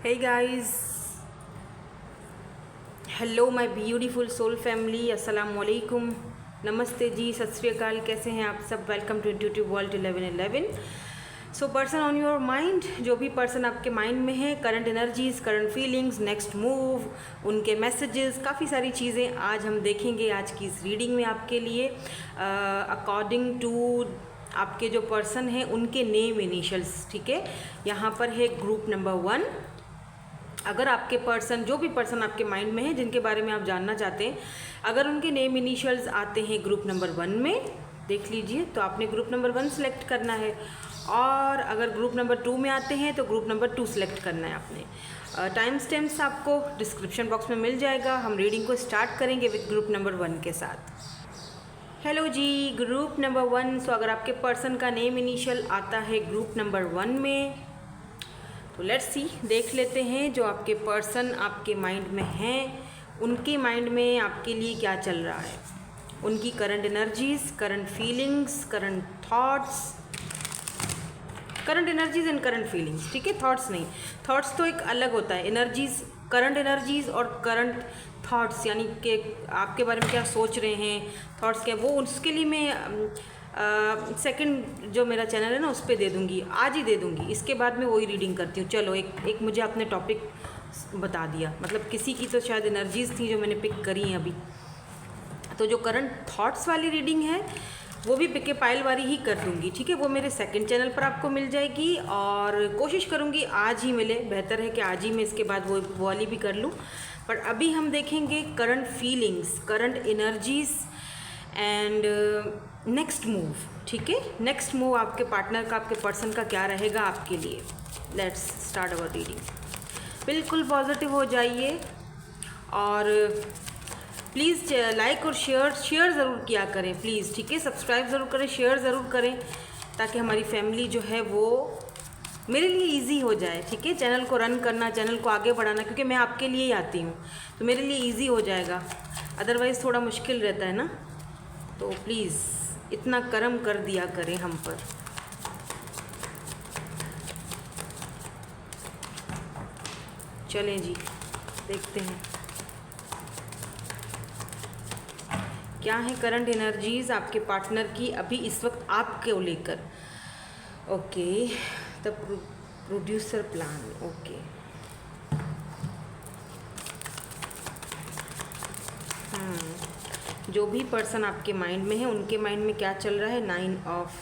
Hey guys, hello my beautiful soul family, अस्सलाम वालेकुम, नमस्ते जी, सत श्री अकाल। कैसे हैं आप सब? Welcome to intuitive world 1111। So person on your mind, जो भी पर्सन आपके माइंड में है, current energies, current feelings, next move, उनके मैसेजेस, काफ़ी सारी चीज़ें आज हम देखेंगे आज की इस रीडिंग में आपके लिए। अकॉर्डिंग टू आपके जो पर्सन हैं उनके नेम इनिशियल्स, ठीक है। यहाँ पर है ग्रुप नंबर 1। अगर आपके पर्सन, जो भी पर्सन आपके माइंड में है जिनके बारे में आप जानना चाहते हैं, अगर उनके नेम इनिशियल्स आते हैं ग्रुप नंबर 1 में, देख लीजिए, तो आपने ग्रुप नंबर 1 सेलेक्ट करना है। और अगर ग्रुप नंबर 2 में आते हैं तो ग्रुप नंबर 2 सेलेक्ट करना है आपने। टाइम स्टैम्प्स आपको डिस्क्रिप्शन बॉक्स में मिल जाएगा। हम रीडिंग को स्टार्ट करेंगे विद ग्रुप नंबर 1 के साथ। हेलो जी, ग्रुप नंबर 1। सो अगर आपके पर्सन का नेम इनिशियल आता है ग्रुप नंबर 1 में, तो लेट्स सी, देख लेते हैं जो आपके पर्सन आपके माइंड में हैं, उनके माइंड में आपके लिए क्या चल रहा है, उनकी current energies, current feelings, current thoughts, current energies and current feelings, ठीक है। थॉट्स नहीं, थॉट्स तो एक अलग होता है। एनर्जीज, करंट एनर्जीज और करंट थॉट्स, यानी कि आपके बारे में क्या सोच रहे हैं, थॉट्स क्या, वो उसके लिए मैं सेकंड जो मेरा चैनल है ना, उस पर दे दूँगी, आज ही दे दूँगी। इसके बाद मैं वही रीडिंग करती हूँ। चलो, एक मुझे आपने टॉपिक बता दिया, मतलब किसी की तो शायद एनर्जीज थी जो मैंने पिक करी हैं अभी। तो जो करंट थॉट्स वाली रीडिंग है वो भी पिके पाइल वाली ही कर दूँगी, ठीक है। वो मेरे सेकंड चैनल पर आपको मिल जाएगी और कोशिश करूँगी आज ही मिले। बेहतर है कि आज ही मैं इसके बाद वो वाली भी कर लूँ। पर अभी हम देखेंगे current feelings, current energies and next move, ठीक है। नेक्स्ट मूव आपके पार्टनर का, आपके पर्सन का क्या रहेगा आपके लिए। Let's start our reading. बिल्कुल पॉजिटिव हो जाइए और प्लीज़ लाइक और शेयर ज़रूर किया करें प्लीज़, ठीक है। सब्सक्राइब ज़रूर करें, शेयर ज़रूर करें, ताकि हमारी फैमिली जो है वो मेरे लिए इजी हो जाए, ठीक है। चैनल को रन करना, चैनल को आगे बढ़ाना, क्योंकि मैं आपके लिए ही आती हूँ, तो मेरे लिए इजी हो जाएगा। अदरवाइज़ थोड़ा मुश्किल रहता है ना। तो प्लीज़ इतना करम कर दिया करें हम पर। चलें जी, देखते हैं क्या है करंट एनर्जीज आपके पार्टनर की अभी इस वक्त आपको लेकर। Okay, the producer plan. Okay, जो भी पर्सन आपके माइंड में है उनके माइंड में क्या चल रहा है। 9 of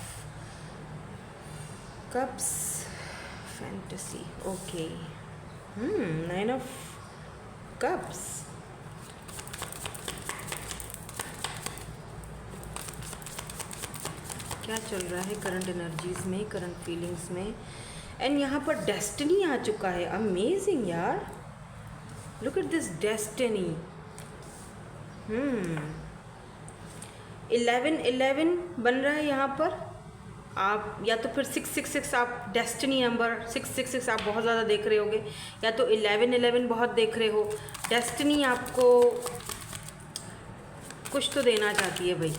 cups, fantasy. Okay, 9 of cups. क्या चल रहा है करंट एनर्जीज में, करंट फीलिंग्स में। एंड यहाँ पर डेस्टिनी आ चुका है। अमेजिंग यार, लुक एट दिस डेस्टिनी। 11 बन रहा है यहाँ पर। आप या तो फिर 666, आप डेस्टिनी नंबर 666 आप बहुत ज़्यादा देख रहे होगे, या तो 11 बहुत देख रहे हो। डेस्टिनी आपको कुछ तो देना चाहती है भाई।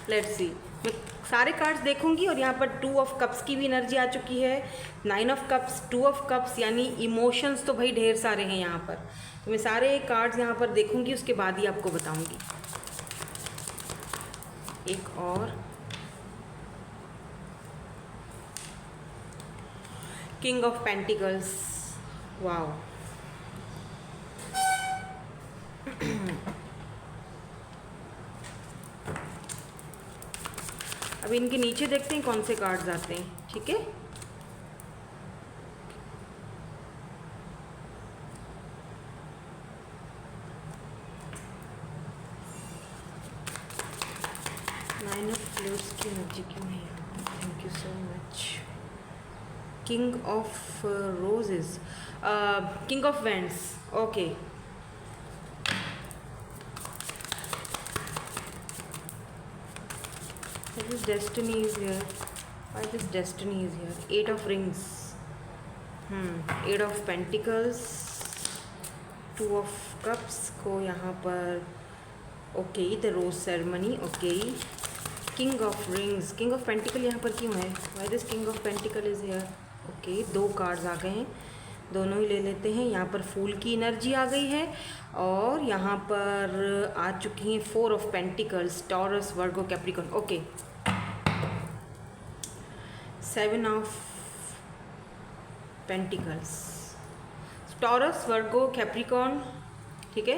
लेट्स सी, मैं सारे कार्ड्स देखूंगी और यहाँ पर 2 ऑफ कप्स की भी एनर्जी आ चुकी है, 9 ऑफ कप्स, 2 ऑफ कप्स, यानी इमोशंस तो भाई ढेर सारे हैं यहाँ पर। तो मैं सारे कार्ड्स यहाँ पर देखूंगी, उसके बाद ही आपको बताऊंगी। एक और किंग ऑफ पेंटिकल्स। वाओ, अब इनके नीचे देखते हैं कौन से कार्ड्स आते हैं, ठीक है। नाइन ऑफ फ्लूट्स की एनर्जी क्यों है यहाँ? Thank you so much. King of roses, king of wands. Okay, this destiny is here. Why this destiny is here? 8 of rings, 8 of pentacles, 2 of cups को यहाँ पर। Okay, the rose ceremony. Okay, king of rings, king of pentacle यहाँ पर क्यों है? Why this king of pentacle is here? Okay, 2 cards आ गए हैं। दोनों ही ले लेते हैं। यहाँ पर फूल की एनर्जी आ गई है और यहाँ पर आ चुकी हैं 4 of pentacles, taurus, Virgo, Capricorn. Okay, 7 of pentacles, taurus, Virgo, Capricorn. ठीक है,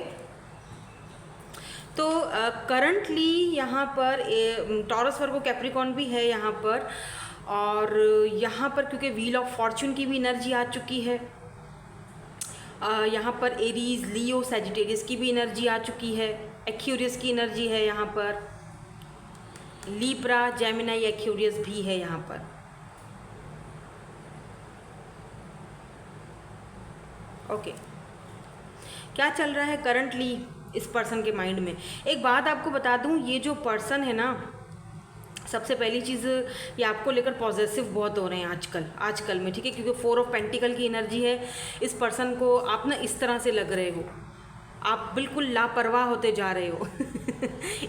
तो करंटली यहाँ पर टॉरस, वर्गो, कैप्रिकॉर्न भी है यहाँ पर, और यहाँ पर क्योंकि व्हील ऑफ फॉर्चून की भी एनर्जी आ चुकी है, यहाँ पर एरीज, लियो, सैजिटेरियस की भी एनर्जी आ चुकी है, एक्यूरियस की एनर्जी है यहाँ पर, लीब्रा, जेमिनाई, एक्यूरियस भी है यहाँ पर। ओके, क्या चल रहा है करंटली इस पर्सन के माइंड में? एक बात आपको बता दूं, ये जो पर्सन है ना, सबसे पहली चीज़ ये आपको लेकर पॉजिटिव बहुत हो रहे हैं आजकल में। ठीक है, क्योंकि 4 ऑफ पेंटिकल की एनर्जी है। इस पर्सन को आप ना इस तरह से लग रहे हो, आप बिल्कुल लापरवाह होते जा रहे हो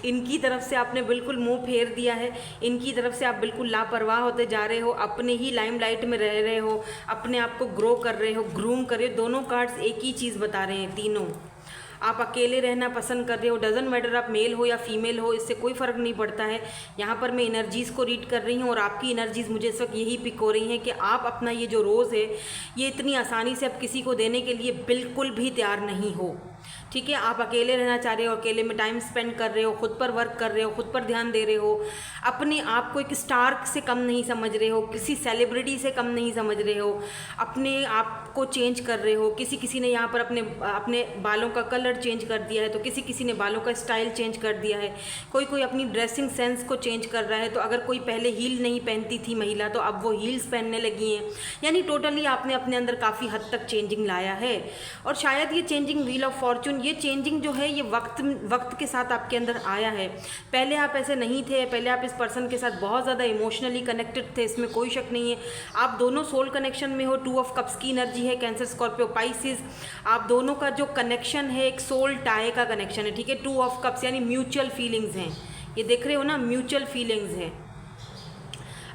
इनकी तरफ से आपने बिल्कुल मुंह फेर दिया है, इनकी तरफ से आप बिल्कुल लापरवाह होते जा रहे हो, अपने ही लाइमलाइट में रह रहे हो, अपने आप को ग्रो कर रहे हो, ग्रूम कर रहे हो। दोनों कार्ड्स एक ही चीज़ बता रहे हैं, तीनों। आप अकेले रहना पसंद कर रहे हो, डजंट मैटर आप मेल हो या फीमेल हो, इससे कोई फ़र्क नहीं पड़ता है। यहाँ पर मैं एनर्जीज़ को रीड कर रही हूँ और आपकी एनर्जीज़ मुझे इस वक्त यही पिक हो रही हैं कि आप अपना ये जो रोज़ है ये इतनी आसानी से आप किसी को देने के लिए बिल्कुल भी तैयार नहीं हो। ठीक है, आप अकेले रहना चाह रहे हो, अकेले में टाइम स्पेंड कर रहे हो, खुद पर वर्क कर रहे हो, खुद पर ध्यान दे रहे हो, अपने आप को एक स्टार से कम नहीं समझ रहे हो, किसी सेलिब्रिटी से कम नहीं समझ रहे हो, अपने आप को चेंज कर रहे हो। किसी ने यहाँ पर अपने बालों का कलर चेंज कर दिया है, तो किसी ने बालों का स्टाइल चेंज कर दिया है, कोई अपनी ड्रेसिंग सेंस को चेंज कर रहा है। तो अगर कोई पहले हील नहीं पहनती थी महिला, तो अब वो हील्स पहनने लगी हैं। यानी टोटली आपने अपने अंदर काफ़ी हद तक चेंजिंग लाया है। और शायद ये चेंजिंग व्हील ऑफ फॉर्चून, ये चेंजिंग जो है ये वक्त के साथ आपके अंदर आया है। पहले आप ऐसे नहीं थे, पहले आप इस पर्सन के साथ बहुत ज़्यादा इमोशनली कनेक्टेड थे, इसमें कोई शक नहीं है। आप दोनों सोल कनेक्शन में हो, 2 ऑफ कप्स की एनर्जी है, कैंसर, स्कॉर्पियो, पाइसिस। आप दोनों का जो कनेक्शन है एक सोल टाई का कनेक्शन है। ठीक है, 2 ऑफ कप्स यानी म्यूचुअल फीलिंग्स हैं, ये देख रहे हो ना, म्यूचुअल फीलिंग्स हैं।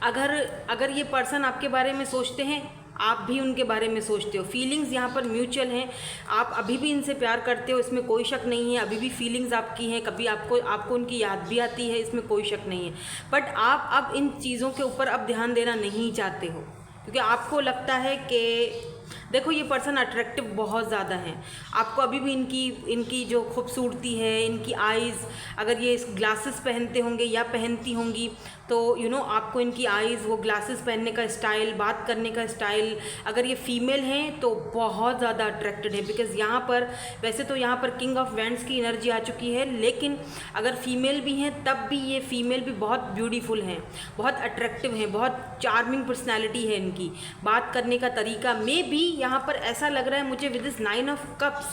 अगर ये पर्सन आपके बारे में सोचते हैं, आप भी उनके बारे में सोचते हो, फीलिंग्स यहाँ पर म्यूचुअल हैं। आप अभी भी इनसे प्यार करते हो, इसमें कोई शक नहीं है। अभी भी फीलिंग्स आपकी हैं, कभी आपको उनकी याद भी आती है, इसमें कोई शक नहीं है। बट आप अब इन चीज़ों के ऊपर अब ध्यान देना नहीं चाहते हो, क्योंकि आपको लगता है कि देखो ये पर्सन अट्रैक्टिव बहुत ज़्यादा हैं। आपको अभी भी इनकी जो खूबसूरती है, इनकी आइज़, अगर ये ग्लासेस पहनते होंगे या पहनती होंगी तो आपको इनकी आइज़, वो ग्लासेस पहनने का स्टाइल, बात करने का स्टाइल, अगर ये फीमेल हैं तो बहुत ज़्यादा अट्रैक्टेड है। बिकॉज़ यहाँ पर वैसे तो यहाँ पर किंग ऑफ वैंड्स की एनर्जी आ चुकी है, लेकिन अगर फीमेल भी हैं तब भी ये फीमेल भी बहुत ब्यूटीफुल हैं, बहुत अट्रैक्टिव हैं, बहुत चार्मिंग पर्सनैलिटी है इनकी, बात करने का तरीका में भी यहाँ पर ऐसा लग रहा है मुझे विद दिस 9 ऑफ कप्स,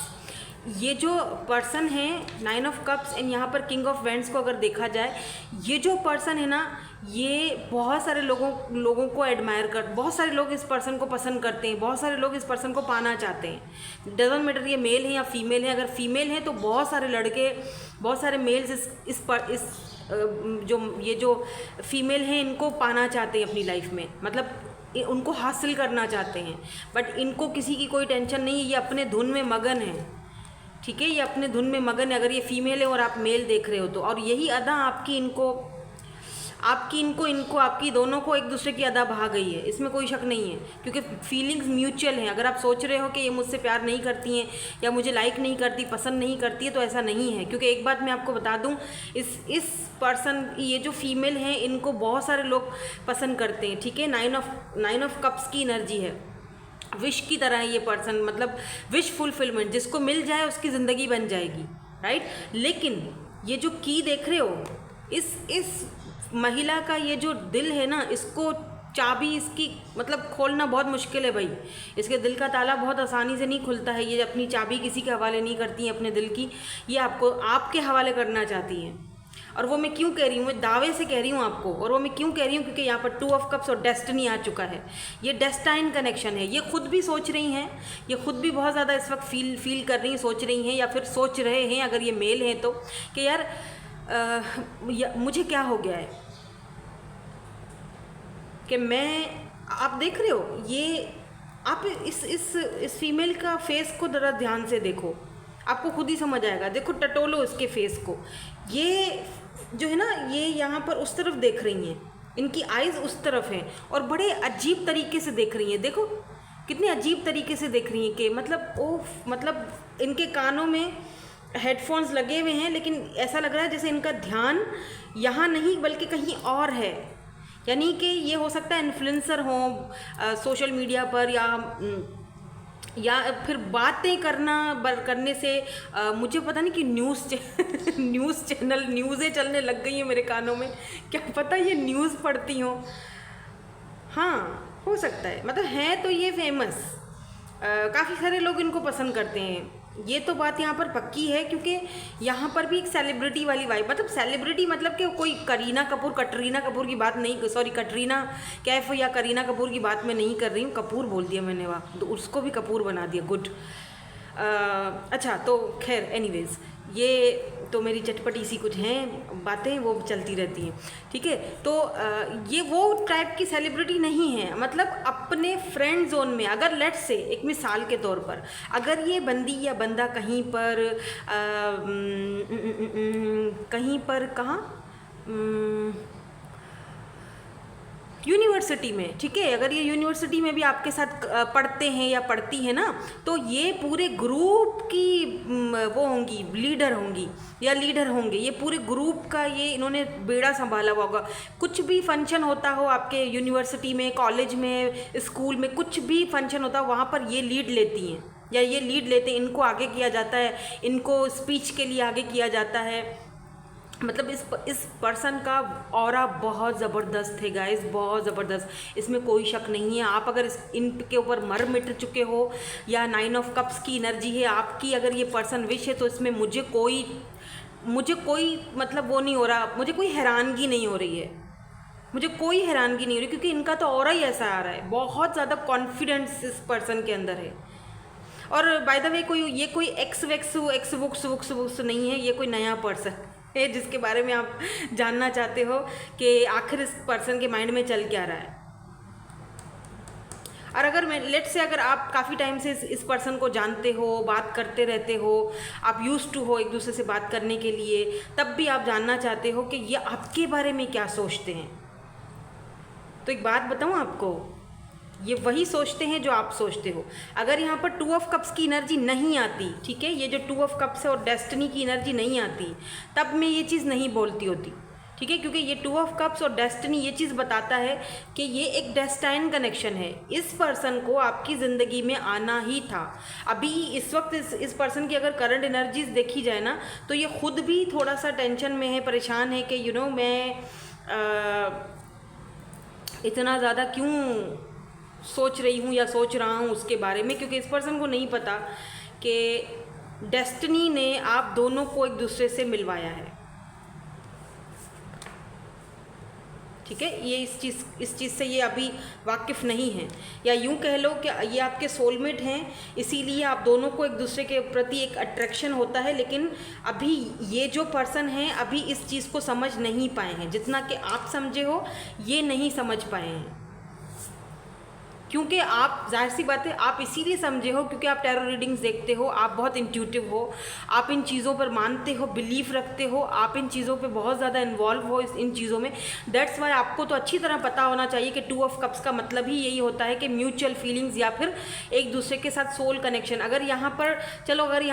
ये जो पर्सन है 9 ऑफ कप्स एंड यहाँ पर किंग ऑफ वैंड्स को अगर देखा जाए, ये जो पर्सन है ना, ये बहुत सारे लोगों को एडमायर बहुत सारे लोग इस पर्सन को पसंद करते हैं, बहुत सारे लोग इस पर्सन को पाना चाहते हैं। डजंट मैटर ये मेल है या फीमेल है। अगर फीमेल है तो बहुत सारे लड़के, बहुत सारे मेल्स जो फीमेल हैं इनको पाना चाहते हैं अपनी लाइफ में, मतलब उनको हासिल करना चाहते हैं। बट इनको किसी की कोई टेंशन नहीं है, ये अपने धुन में मगन है। ठीक है, ये अपने धुन में मगन है, अगर ये फीमेल है और आप मेल देख रहे हो तो। और यही अदा आपकी दोनों को एक दूसरे की अदा भा गई है, इसमें कोई शक नहीं है, क्योंकि फीलिंग्स म्यूचुअल हैं। अगर आप सोच रहे हो कि ये मुझसे प्यार नहीं करती हैं या मुझे लाइक नहीं करती, पसंद नहीं करती है, तो ऐसा नहीं है। क्योंकि एक बात मैं आपको बता दूं, इस पर्सन, ये जो फीमेल हैं इनको बहुत सारे लोग पसंद करते हैं। ठीक है, 9 ऑफ कप्स की एनर्जी है, विश की तरह है ये पर्सन, मतलब विश फुलफिलमेंट, जिसको मिल जाए उसकी ज़िंदगी बन जाएगी, राइट। लेकिन ये जो की देख रहे हो, इस महिला का ये जो दिल है ना, इसको चाबी इसकी मतलब खोलना बहुत मुश्किल है भाई। इसके दिल का ताला बहुत आसानी से नहीं खुलता है। ये अपनी चाबी किसी के हवाले नहीं करती हैं अपने दिल की, ये आपके हवाले करना चाहती हैं। और वो मैं क्यों कह रही हूँ, मैं दावे से कह रही हूँ आपको, और वो मैं क्यों कह रही हूँ, क्योंकि यहाँ पर 2 ऑफ कप्स और डेस्टिनी आ चुका है। ये डेस्टाइन कनेक्शन है। ये खुद भी सोच रही हैं, ये खुद भी बहुत ज़्यादा इस वक्त फील कर रही हैं, सोच रही हैं, या फिर सोच रहे हैं अगर ये मेल हैं तो, कि यार मुझे क्या हो गया है कि आप देख रहे हो, ये आप इस फीमेल का फेस को ज़रा ध्यान से देखो, आपको खुद ही समझ आएगा। देखो टटोलो इसके फेस को, ये जो है ना ये यहाँ पर उस तरफ देख रही हैं, इनकी आइज़ उस तरफ हैं और बड़े अजीब तरीके से देख रही हैं। देखो कितने अजीब तरीके से देख रही हैं कि मतलब इनके कानों में हेडफोन्स लगे हुए हैं, लेकिन ऐसा लग रहा है जैसे इनका ध्यान यहाँ नहीं बल्कि कहीं और है। यानी कि ये हो सकता है इन्फ्लुएंसर हों सोशल मीडिया पर, या फिर बातें करने से मुझे पता नहीं कि न्यूज़ चैनल न्यूज़ें चलने लग गई हैं मेरे कानों में, क्या पता ये न्यूज़ पढ़ती हों। हाँ हो सकता है, मतलब हैं तो ये फेमस, काफ़ी सारे लोग इनको पसंद करते हैं। ये तो बात यहाँ पर पक्की है, क्योंकि यहाँ पर भी एक सेलिब्रिटी वाली वाइब, मतलब सेलिब्रिटी मतलब कि कोई कटरीना कपूर की बात नहीं, सॉरी कटरीना कैफ या करीना कपूर की बात मैं नहीं कर रही हूँ, कपूर बोल दिया मैंने, वाह, तो उसको भी कपूर बना दिया, गुड। अच्छा तो खैर एनीवेज, ये तो मेरी चटपटी सी कुछ हैं बातें, वो चलती रहती हैं, ठीक है। तो ये वो टाइप की सेलिब्रिटी नहीं है, मतलब अपने फ्रेंड जोन में, अगर लेट्स से एक मिसाल के तौर पर अगर ये बंदी या बंदा कहीं पर कहाँ यूनिवर्सिटी में, ठीक है, अगर ये यूनिवर्सिटी में भी आपके साथ पढ़ते हैं या पढ़ती है ना, तो ये पूरे ग्रुप की वो होंगी, लीडर होंगी या लीडर होंगे, ये पूरे ग्रुप का ये इन्होंने बेड़ा संभाला हुआ होगा। कुछ भी फंक्शन होता हो आपके यूनिवर्सिटी में, कॉलेज में, स्कूल में, कुछ भी फंक्शन होता हो, वहाँ पर ये लीड लेती हैं या ये लीड लेते हैं, इनको आगे किया जाता है, इनको स्पीच के लिए आगे किया जाता है। मतलब इस पर्सन का ऑरा बहुत ज़बरदस्त है गाइस, बहुत ज़बरदस्त, इसमें कोई शक नहीं है। आप अगर इनके ऊपर मर मिट चुके हो या 9 ऑफ कप्स की एनर्जी है आपकी, अगर ये पर्सन विश है, तो इसमें मुझे कोई मतलब वो नहीं हो रहा, मुझे कोई हैरानगी नहीं हो रही है, क्योंकि इनका तो ऑरा ही ऐसा आ रहा है, बहुत ज़्यादा कॉन्फिडेंस इस पर्सन के अंदर है। और बाय द वे कोई एक्स वुक्स नहीं है, ये कोई नया पर्सन है जिसके बारे में आप जानना चाहते हो कि आखिर इस पर्सन के माइंड में चल क्या रहा है। और अगर लेट्स से अगर आप काफ़ी टाइम से इस पर्सन को जानते हो, बात करते रहते हो, आप यूज्ड टू हो एक दूसरे से बात करने के लिए, तब भी आप जानना चाहते हो कि ये आपके बारे में क्या सोचते हैं, तो एक बात बताऊं आपको, ये वही सोचते हैं जो आप सोचते हो। अगर यहाँ पर 2 ऑफ कप्स की एनर्जी नहीं आती, ठीक है, ये जो 2 ऑफ कप्स है और डेस्टिनी की एनर्जी नहीं आती, तब मैं ये चीज़ नहीं बोलती होती, ठीक है, क्योंकि ये 2 ऑफ कप्स और डेस्टिनी ये चीज़ बताता है कि ये एक डेस्टाइन कनेक्शन है। इस पर्सन को आपकी ज़िंदगी में आना ही था। अभी इस वक्त इस पर्सन की अगर करंट एनर्जीज देखी जाए ना, तो ये खुद भी थोड़ा सा टेंशन में है, परेशान है कि मैं इतना ज़्यादा क्यों सोच रही हूँ या सोच रहा हूँ उसके बारे में, क्योंकि इस पर्सन को नहीं पता कि डेस्टिनी ने आप दोनों को एक दूसरे से मिलवाया है, ठीक है। ये इस चीज़ से ये अभी वाकिफ़ नहीं है, या यूँ कह लो कि ये आपके सोलमेट हैं, इसीलिए आप दोनों को एक दूसरे के प्रति एक अट्रैक्शन होता है, लेकिन अभी ये जो पर्सन हैं अभी इस चीज़ को समझ नहीं पाए हैं, जितना कि आप समझे हो ये नहीं समझ पाए हैं, क्योंकि आप जाहिर सी बात है आप इसीलिए समझे हो क्योंकि आप टैरो रीडिंग्स देखते हो, आप बहुत इंट्यूटिव हो, आप इन चीज़ों पर मानते हो, बिलीव रखते हो, आप इन चीज़ों पे बहुत ज़्यादा इन्वॉल्व हो इन चीज़ों में। दैट्स वाई आपको तो अच्छी तरह पता होना चाहिए कि 2 ऑफ कप्स का मतलब ही यही होता है कि म्यूचुअल फीलिंग्स या फिर एक दूसरे के साथ सोल कनेक्शन। अगर यहाँ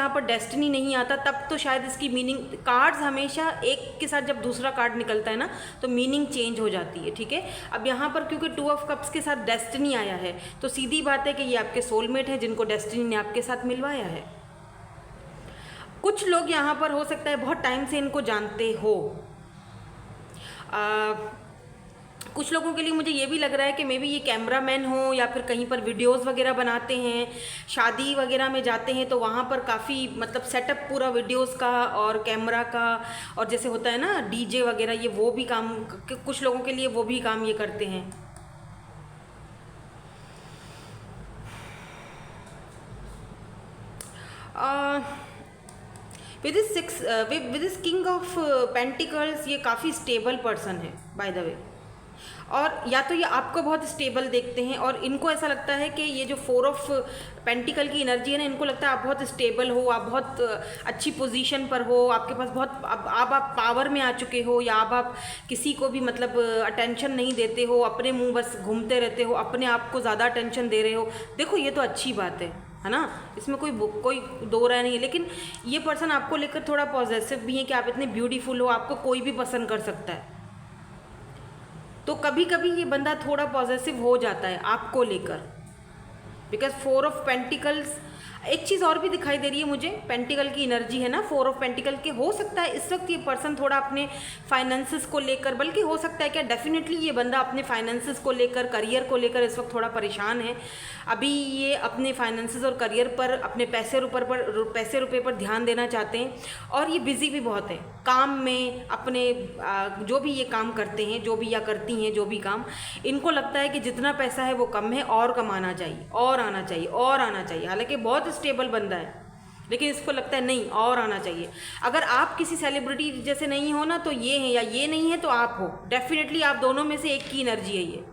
पर डेस्टिनी नहीं आता तब तो शायद इसकी मीनिंग, कार्ड्स हमेशा एक के साथ जब दूसरा कार्ड निकलता है ना तो मीनिंग चेंज हो जाती है, ठीक है। अब यहाँ पर क्योंकि 2 ऑफ कप्स के साथ डेस्टिनी आया है तो सीधी बात है कि ये आपके सोलमेट हैं जिनको डेस्टिनी ने आपके साथ मिलवाया है। कुछ लोग यहाँ पर हो सकता है बहुत टाइम से इनको जानते हो। कुछ लोगों के लिए मुझे ये भी लग रहा है कि मे बी ये कैमरामैन हो या फिर कहीं पर वीडियोस वगैरह बनाते हैं, शादी वगैरह में जाते हैं तो वहाँ पर काफ़ी मतलब सेटअप पूरा वीडियोस का और कैमरा का, और जैसे होता है ना डीजे वगैरह, ये वो भी काम कुछ लोगों के लिए वो भी काम ये करते हैं। With this king of pentacles ये काफ़ी स्टेबल पर्सन है बाय द वे। और या तो ये आपको बहुत स्टेबल देखते हैं और इनको ऐसा लगता है कि ये जो 4 ऑफ पेंटिकल की एनर्जी है ना, इनको लगता है आप बहुत स्टेबल हो, आप बहुत अच्छी पोजीशन पर हो, आपके पास बहुत आप पावर में आ चुके हो, या आप किसी को भी मतलब अटेंशन नहीं देते हो, अपने मुंह बस घूमते रहते हो, अपने आप को ज़्यादा अटेंशन दे रहे हो। देखो ये तो अच्छी बात है ना, इसमें कोई दो राय नहीं है। लेकिन ये पर्सन आपको लेकर थोड़ा पॉजिटिव भी है कि आप इतने ब्यूटीफुल हो, आपको कोई भी पसंद कर सकता है। तो कभी कभी ये बंदा थोड़ा पॉजिटिव हो जाता है आपको लेकर, बिकॉज 4 ऑफ पेंटिकल्स। एक चीज़ और भी दिखाई दे रही है मुझे, पेंटिकल की एनर्जी है ना 4 ऑफ पेंटिकल के, हो सकता है इस वक्त ये पर्सन थोड़ा अपने फाइनेंसेस को लेकर, बल्कि हो सकता है क्या डेफिनेटली ये बंदा अपने फाइनेंसेस को लेकर, करियर को लेकर इस वक्त थोड़ा परेशान है। अभी ये अपने फाइनेंसेस और करियर पर, अपने पैसे रुपए पर ध्यान देना चाहते हैं, और ये बिजी भी बहुत है काम में, अपने जो भी ये काम करते हैं, जो भी या करती हैं जो भी काम, इनको लगता है कि जितना पैसा है वो कम है, और कमाना चाहिए, और आना चाहिए, और आना चाहिए। हालांकि बहुत स्टेबल बंदा है, लेकिन इसको लगता है नहीं और आना चाहिए। अगर आप किसी सेलिब्रिटी जैसे नहीं हो ना, तो ये है, या ये नहीं है तो आप हो, डेफिनेटली आप दोनों में से एक की एनर्जी है ये।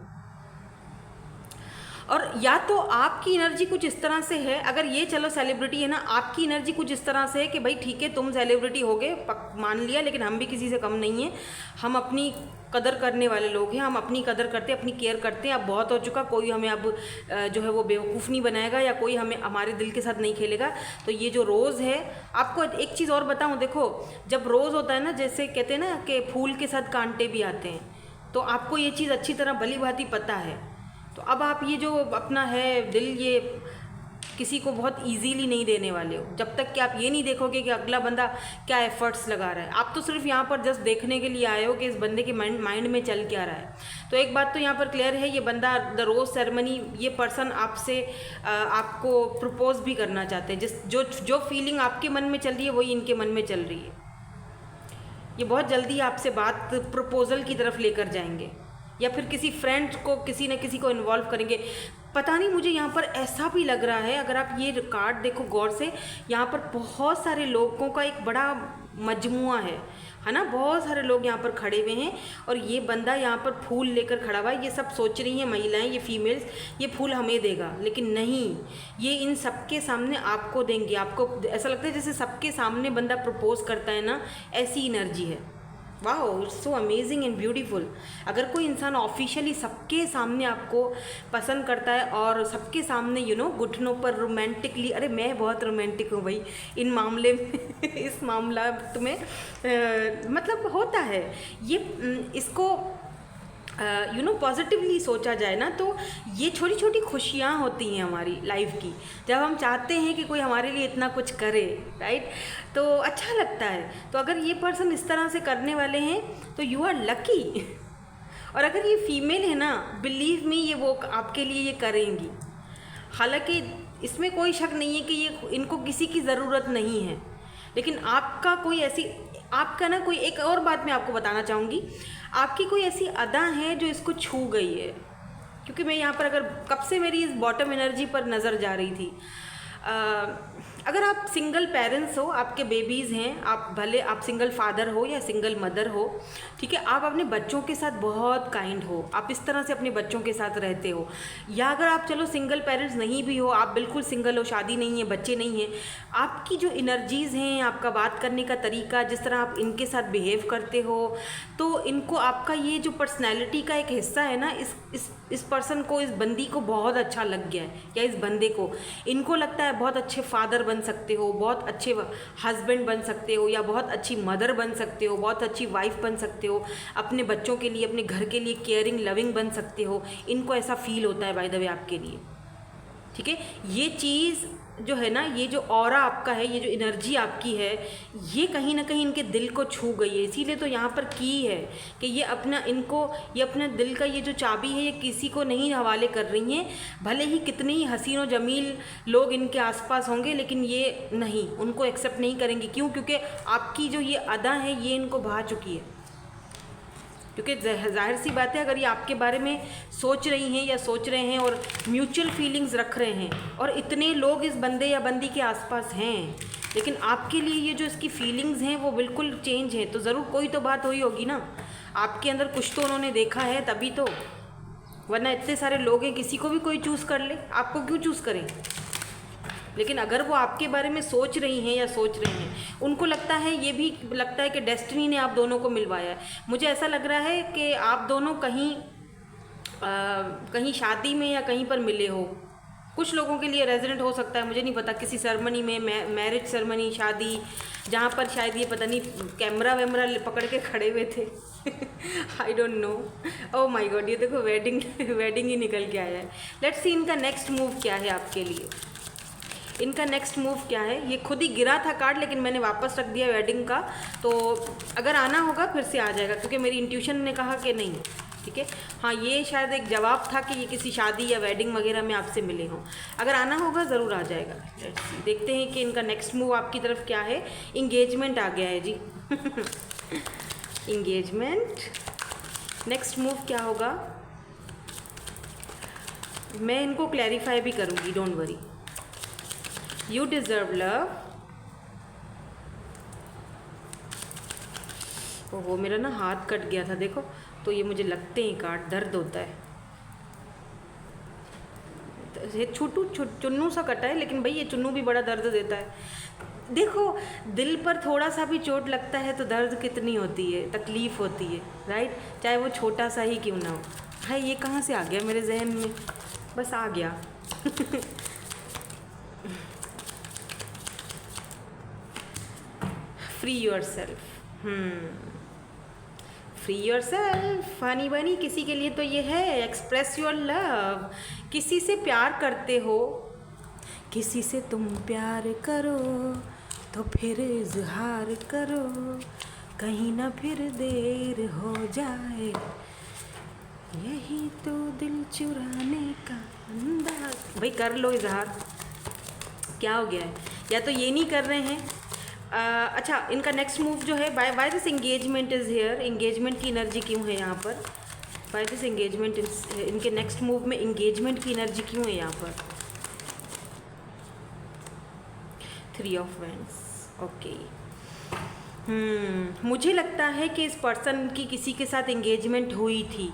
और या तो आपकी एनर्जी कुछ इस तरह से है, अगर ये चलो सेलिब्रिटी है ना, आपकी एनर्जी कुछ इस तरह से है कि भाई ठीक है तुम सेलिब्रिटी हो गए, मान लिया, लेकिन हम भी किसी से कम नहीं हैं, हम अपनी कदर करने वाले लोग हैं, हम अपनी कदर करते हैं, अपनी केयर करते हैं। अब बहुत हो चुका, कोई हमें अब जो है वो बेवकूफ़ नहीं बनाएगा, या कोई हमें हमारे दिल के साथ नहीं खेलेगा। तो ये जो रोज़ है, आपको एक चीज़ और बताऊँ, देखो जब रोज़ होता है ना, जैसे कहते हैं ना कि फूल के साथ कांटे भी आते हैं, तो आपको ये चीज़ अच्छी तरह भली भांति पता है। तो अब आप ये जो अपना है दिल, ये किसी को बहुत इजीली नहीं देने वाले हो, जब तक कि आप ये नहीं देखोगे कि अगला बंदा क्या एफर्ट्स लगा रहा है। आप तो सिर्फ यहाँ पर जस्ट देखने के लिए आए हो कि इस बंदे के माइंड में चल क्या रहा है। तो एक बात तो यहाँ पर क्लियर है, ये बंदा द रोज़ सेरेमनी, ये पर्सन आपसे आपको प्रपोज भी करना चाहते हैं। जो फीलिंग आपके मन में चल रही है वही इनके मन में चल रही है। ये बहुत जल्दी आपसे बात प्रपोजल की तरफ लेकर जाएंगे, या फिर किसी फ्रेंड को, किसी न किसी को इन्वॉल्व करेंगे। पता नहीं, मुझे यहाँ पर ऐसा भी लग रहा है, अगर आप ये कार्ड देखो गौर से, यहाँ पर बहुत सारे लोगों का एक बड़ा मजमुआ है ना, बहुत सारे लोग यहाँ पर खड़े हुए हैं, और ये बंदा यहाँ पर फूल लेकर खड़ा हुआ है। ये सब सोच रही हैं महिलाएं, ये फीमेल्स, ये फूल हमें देगा, लेकिन नहीं, ये इन सबके सामने आपको देंगे। आपको ऐसा लगता है जैसे सबके सामने बंदा प्रपोज करता है ना, ऐसी एनर्जी है। Wow, it's so amazing and beautiful. अगर कोई इंसान ऑफिशियली सबके सामने आपको पसंद करता है, और सबके सामने घुटनों पर रोमांटिकली, अरे मैं बहुत रोमांटिक हूँ भाई इन मामले में इस मामला में मतलब होता है ये, इसको पॉजिटिवली सोचा जाए ना, तो ये छोटी छोटी खुशियाँ होती हैं हमारी लाइफ की, जब हम चाहते हैं कि कोई हमारे लिए इतना कुछ करे, राइट, तो अच्छा लगता है। तो अगर ये पर्सन इस तरह से करने वाले हैं तो यू आर लकी। और अगर ये फीमेल है ना, बिलीव मी, ये वो आपके लिए ये करेंगी। हालांकि इसमें कोई शक नहीं है कि ये इनको किसी की ज़रूरत नहीं है, लेकिन आपका कोई ऐसी, आपका ना कोई, एक और बात मैं आपको बताना चाहूँगी, आपकी कोई ऐसी अदा है जो इसको छू गई है। क्योंकि मैं यहाँ पर, अगर कब से मेरी इस बॉटम एनर्जी पर नज़र जा रही थी, अगर आप सिंगल पेरेंट्स हो, आपके बेबीज़ हैं, आप भले आप सिंगल फादर हो या सिंगल मदर हो, ठीक है, आप अपने बच्चों के साथ बहुत काइंड हो, आप इस तरह से अपने बच्चों के साथ रहते हो। या अगर आप चलो सिंगल पेरेंट्स नहीं भी हो, आप बिल्कुल सिंगल हो, शादी नहीं है, बच्चे नहीं हैं, आपकी जो एनर्जीज़ हैं, आपका बात करने का तरीका, जिस तरह आप इनके साथ बिहेव करते हो, तो इनको आपका ये जो पर्सनैलिटी का एक हिस्सा है ना, इस पर्सन को, इस बंदी को बहुत अच्छा लग गया है, या इस बंदे को, इनको लगता है बहुत अच्छे फादर बन सकते हो, बहुत अच्छे हस्बैंड बन सकते हो, या बहुत अच्छी मदर बन सकते हो, बहुत अच्छी वाइफ बन सकते हो, अपने बच्चों के लिए, अपने घर के लिए केयरिंग लविंग बन सकते हो। इनको ऐसा फील होता है बाय द वे आपके लिए, ठीक है। ये चीज़ जो है ना, ये जो ऑरा आपका है, ये जो एनर्जी आपकी है, ये कहीं ना कहीं इनके दिल को छू गई है। इसीलिए तो यहाँ पर की है कि ये अपना दिल का ये जो चाबी है, ये किसी को नहीं हवाले कर रही हैं। भले ही कितने ही हसीन और जमील लोग इनके आसपास होंगे, लेकिन ये नहीं, उनको एक्सेप्ट नहीं करेंगे। क्यों? क्योंकि आपकी जो ये अदा है, ये इनको भा चुकी है। क्योंकि जाहिर सी बात है, अगर ये आपके बारे में सोच रही हैं या सोच रहे हैं और म्यूचुअल फीलिंग्स रख रहे हैं, और इतने लोग इस बंदे या बंदी के आसपास हैं, लेकिन आपके लिए ये जो इसकी फीलिंग्स हैं वो बिल्कुल चेंज हैं। तो ज़रूर कोई तो बात हुई होगी ना, आपके अंदर कुछ तो उन्होंने देखा है तभी तो, वरना इतने सारे लोग हैं, किसी को भी कोई चूज़ कर ले, आपको क्यों चूज़ करें। लेकिन अगर वो आपके बारे में सोच रही हैं या सोच रहे हैं, उनको लगता है, ये भी लगता है कि डेस्टिनी ने आप दोनों को मिलवाया है। मुझे ऐसा लग रहा है कि आप दोनों कहीं शादी में या कहीं पर मिले हो। कुछ लोगों के लिए रेजिडेंट हो सकता है, मुझे नहीं पता, किसी सेरेमनी में, मैरिज सेरेमनी, शादी, जहाँ पर शायद ये पता नहीं कैमरा वैमरा पकड़ के खड़े हुए थे। I don't know. Oh my God, ये देखो वेडिंग ही निकल के आया है। लेट्स सी इनका नेक्स्ट मूव क्या है आपके लिए। इनका नेक्स्ट मूव क्या है, ये खुद ही गिरा था कार्ड लेकिन मैंने वापस रख दिया वेडिंग का, तो अगर आना होगा फिर से आ जाएगा, क्योंकि मेरी इंट्यूशन ने कहा कि नहीं। ठीक है, हाँ, ये शायद एक जवाब था कि ये किसी शादी या वेडिंग वगैरह में आपसे मिले हों। अगर आना होगा ज़रूर आ जाएगा। देखते हैं कि इनका नेक्स्ट मूव आपकी तरफ क्या है। इंगेजमेंट आ गया है जी। इंगेजमेंट, नेक्स्ट मूव क्या होगा, मैं इनको क्लैरिफाई भी करूँगी, don't worry. You deserve love. ओहो, मेरा ना हाथ कट गया था देखो, तो ये मुझे लगते हैं कार्ड, दर्द होता है। ये चुन्नू सा कटा है, लेकिन भाई ये चुन्नू भी बड़ा दर्द देता है। देखो, दिल पर थोड़ा सा भी चोट लगता है तो दर्द कितनी होती है, तकलीफ़ होती है, राइट, चाहे वो छोटा सा ही क्यों ना हो। भाई ये कहाँ से आ गया मेरे जहन में, बस आ गया। Free your self, free your self, funny बनी। किसी के लिए तो ये है एक्सप्रेस योर लव। किसी से प्यार करते हो, किसी से तुम प्यार करो तो फिर इजहार करो, कहीं ना फिर देर हो जाए, यही तो दिल चुराने का अंदाज। भाई कर लो इजहार, क्या हो गया है, या तो ये नहीं कर रहे हैं। अच्छा, इनका नेक्स्ट मूव जो है, by this engagement is here. Engagement की एनर्जी क्यों है यहाँ पर, बाय दिस एंगेजमेंट, इनके नेक्स्ट मूव में एंगेजमेंट की एनर्जी क्यों है यहाँ पर। 3 ऑफ वैंड्स, ओके। मुझे लगता है कि इस पर्सन की किसी के साथ एंगेजमेंट हुई थी,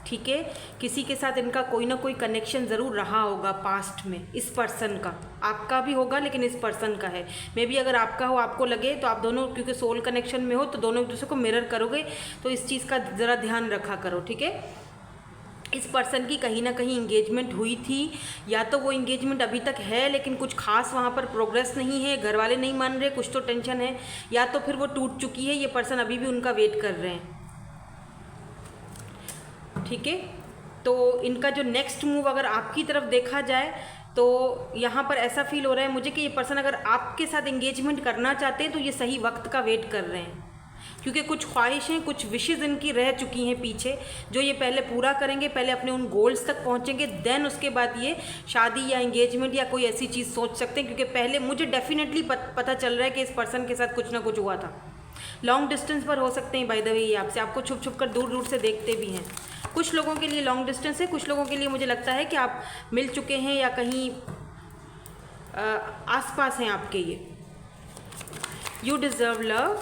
ठीक है, किसी के साथ इनका कोई ना कोई कनेक्शन ज़रूर रहा होगा पास्ट में। इस पर्सन का, आपका भी होगा लेकिन इस पर्सन का है। मे बी अगर आपका हो, आपको लगे तो आप दोनों, क्योंकि सोल कनेक्शन में हो तो दोनों एक दूसरे को मिरर करोगे, तो इस चीज़ का ज़रा ध्यान रखा करो, ठीक है। इस पर्सन की कहीं ना कहीं इंगेजमेंट हुई थी, या तो वो इंगेजमेंट अभी तक है लेकिन कुछ खास वहाँ पर प्रोग्रेस नहीं है, घर वाले नहीं मान रहे, कुछ तो टेंशन है, या तो फिर वो टूट चुकी है, ये पर्सन अभी भी उनका वेट कर रहे हैं, ठीक है। तो इनका जो नेक्स्ट मूव अगर आपकी तरफ देखा जाए तो यहाँ पर ऐसा फील हो रहा है मुझे कि ये पर्सन अगर आपके साथ एंगेजमेंट करना चाहते हैं तो ये सही वक्त का वेट कर रहे हैं, क्योंकि कुछ ख्वाहिशें, कुछ विशेज़ इनकी रह चुकी हैं पीछे, जो ये पहले पूरा करेंगे, पहले अपने उन गोल्स तक पहुँचेंगे, देन उसके बाद ये शादी या एंगेजमेंट या कोई ऐसी चीज़ सोच सकते हैं। क्योंकि पहले मुझे डेफिनेटली पता चल रहा है कि इस पर्सन के साथ कुछ ना कुछ हुआ था। लॉन्ग डिस्टेंस पर हो सकते हैं, बाय द वे, ये आपको छुप छुप कर दूर दूर से देखते भी हैं। कुछ लोगों के लिए लॉन्ग डिस्टेंस है, कुछ लोगों के लिए मुझे लगता है कि आप मिल चुके हैं या कहीं आसपास हैं आपके ये। यू डिज़र्व लव,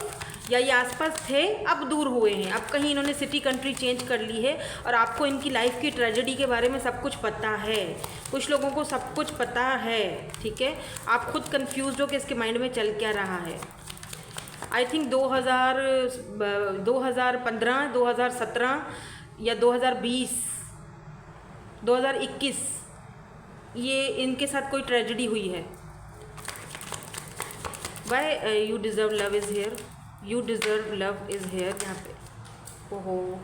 या ये आसपास थे अब दूर हुए हैं, अब कहीं इन्होंने सिटी कंट्री चेंज कर ली है और आपको इनकी लाइफ की ट्रेजेडी के बारे में सब कुछ पता है। कुछ लोगों को सब कुछ पता है, ठीक है। आप खुद कंफ्यूज हो कि इसके माइंड में चल क्या रहा है। आई थिंक 2015, 2017 या 2020, 2021 ये इनके साथ कोई ट्रेजेडी हुई है। Why you deserve love is here, you deserve love is here. यहाँ पे ओहो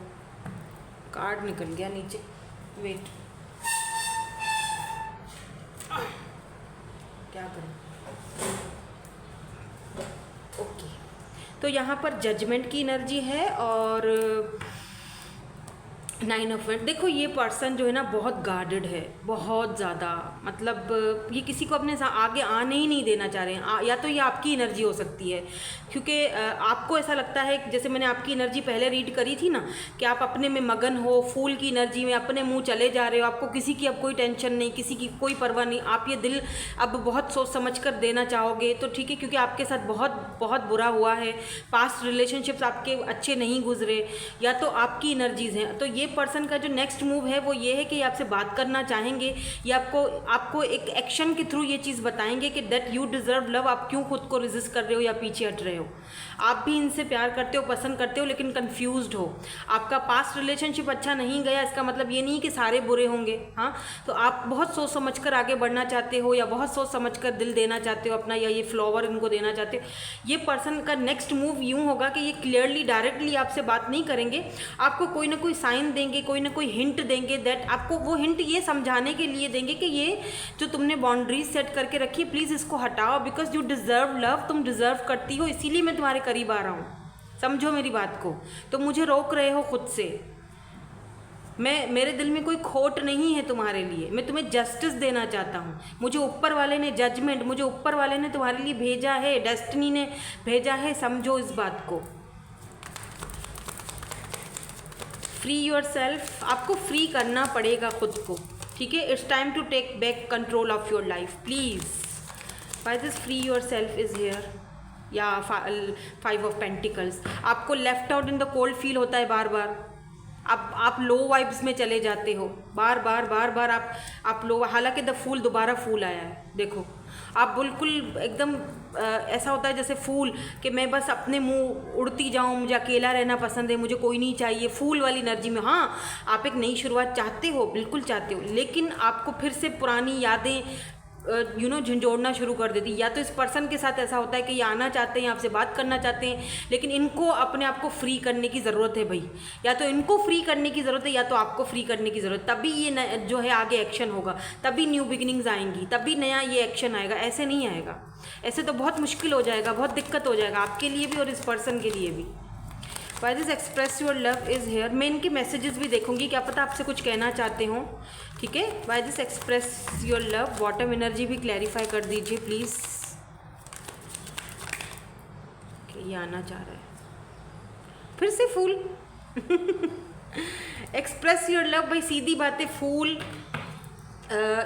कार्ड निकल गया नीचे, वेट क्या करें। ओके, तो यहाँ पर जजमेंट की एनर्जी है और 9 ऑफ Wands, देखो ये पर्सन जो है ना बहुत गार्डेड है, बहुत ज़्यादा, मतलब ये किसी को अपने आगे आने ही नहीं देना चाह रहे हैं। या तो ये आपकी एनर्जी हो सकती है, क्योंकि आपको ऐसा लगता है, जैसे मैंने आपकी एनर्जी पहले रीड करी थी ना, कि आप अपने में मगन हो, फूल की एनर्जी में अपने मुंह चले जा रहे हो, आपको किसी की अब कोई टेंशन नहीं, किसी की कोई परवाह नहीं, आप ये दिल अब बहुत सोच समझ कर देना चाहोगे तो ठीक है, क्योंकि आपके साथ बहुत बहुत बुरा हुआ है, पास्ट रिलेशनशिप्स आपके अच्छे नहीं गुजरे, या तो आपकी एनर्जीज़ हैं। तो ये पर्सन का जो नेक्स्ट मूव है वो ये है कि आपसे बात करना चाहेंगे, या आपको एक एक्शन के थ्रू ये चीज़ बताएंगे कि दैट यू डिज़र्व लव, आप क्यों खुद को रेजिस्ट कर रहे हो या पीछे हट रहे हो। आप भी इनसे प्यार करते हो, पसंद करते हो, लेकिन कंफ्यूज्ड हो। आपका पास्ट रिलेशनशिप अच्छा नहीं गया, इसका मतलब ये नहीं कि सारे बुरे होंगे, हाँ। तो आप बहुत सोच समझ कर आगे बढ़ना चाहते हो, या बहुत सोच समझ कर दिल देना चाहते हो अपना, या ये फ्लावर इनको देना चाहते हो। ये पर्सन का नेक्स्ट मूव यूँ होगा कि ये क्लियरली डायरेक्टली आपसे बात नहीं करेंगे, आपको कोई ना कोई साइन देंगे, कोई ना कोई हिंट देंगे, दैट आपको वो हिंट ये समझाने के लिए देंगे कि ये जो तुमने बाउंड्रीज सेट करके रखी है प्लीज़ इसको हटाओ, बिकॉज यू डिज़र्व लव, तुम डिज़र्व करती हो, इसीलिए मैं तुम्हारे करीब आ रहा हूँ, समझो मेरी बात को। तो मुझे रोक रहे हो खुद से, मेरे दिल में कोई खोट नहीं है तुम्हारे लिए, मैं तुम्हें जस्टिस देना चाहता हूँ। मुझे ऊपर वाले ने जजमेंट, मुझे ऊपर वाले ने तुम्हारे लिए भेजा है, डेस्टिनी ने भेजा है, समझो इस बात को। फ्री योर सेल्फ, आपको फ्री करना पड़ेगा खुद को, ठीक है। It's time to take back control of your life, please. Why this free yourself is here, या 5 ऑफ पेंटिकल्स। आपको left out in the cold फील होता है बार बार, आप लो वाइब्स में चले जाते हो, बार बार आप लो। हालांकि द फूल, दोबारा फूल आया है, देखो आप बिल्कुल एकदम ऐसा होता है जैसे फूल, कि मैं बस अपने मुंह उड़ती जाऊं, मुझे अकेला रहना पसंद है, मुझे कोई नहीं चाहिए, फूल वाली एनर्जी में। हाँ, आप एक नई शुरुआत चाहते हो, बिल्कुल चाहते हो, लेकिन आपको फिर से पुरानी यादें झंझोड़ना शुरू कर देती। या तो इस पर्सन के साथ ऐसा होता है कि ये आना चाहते हैं, आपसे बात करना चाहते हैं, लेकिन इनको अपने आप को फ्री करने की ज़रूरत है भाई, या तो इनको फ्री करने की ज़रूरत है, या तो आपको फ्री करने की ज़रूरत, तभी ये जो है आगे एक्शन होगा, तभी न्यू बिगिनिंग्स आएंगी, तभी नया ये एक्शन आएगा। ऐसे नहीं आएगा, ऐसे तो बहुत मुश्किल हो जाएगा, बहुत दिक्कत हो जाएगा आपके लिए भी और इस पर्सन के लिए भी। Why this express your love is here, मैं इनके मैसेजेस भी देखूंगी, क्या पता आपसे कुछ कहना चाहते हो, ठीक है। Why this express your love, bottom energy भी क्लैरिफाई कर दीजिए प्लीज़, कि ये आना चाह रहा है फिर से फूल। एक्सप्रेस योर लव, भाई सीधी बात है, फूल।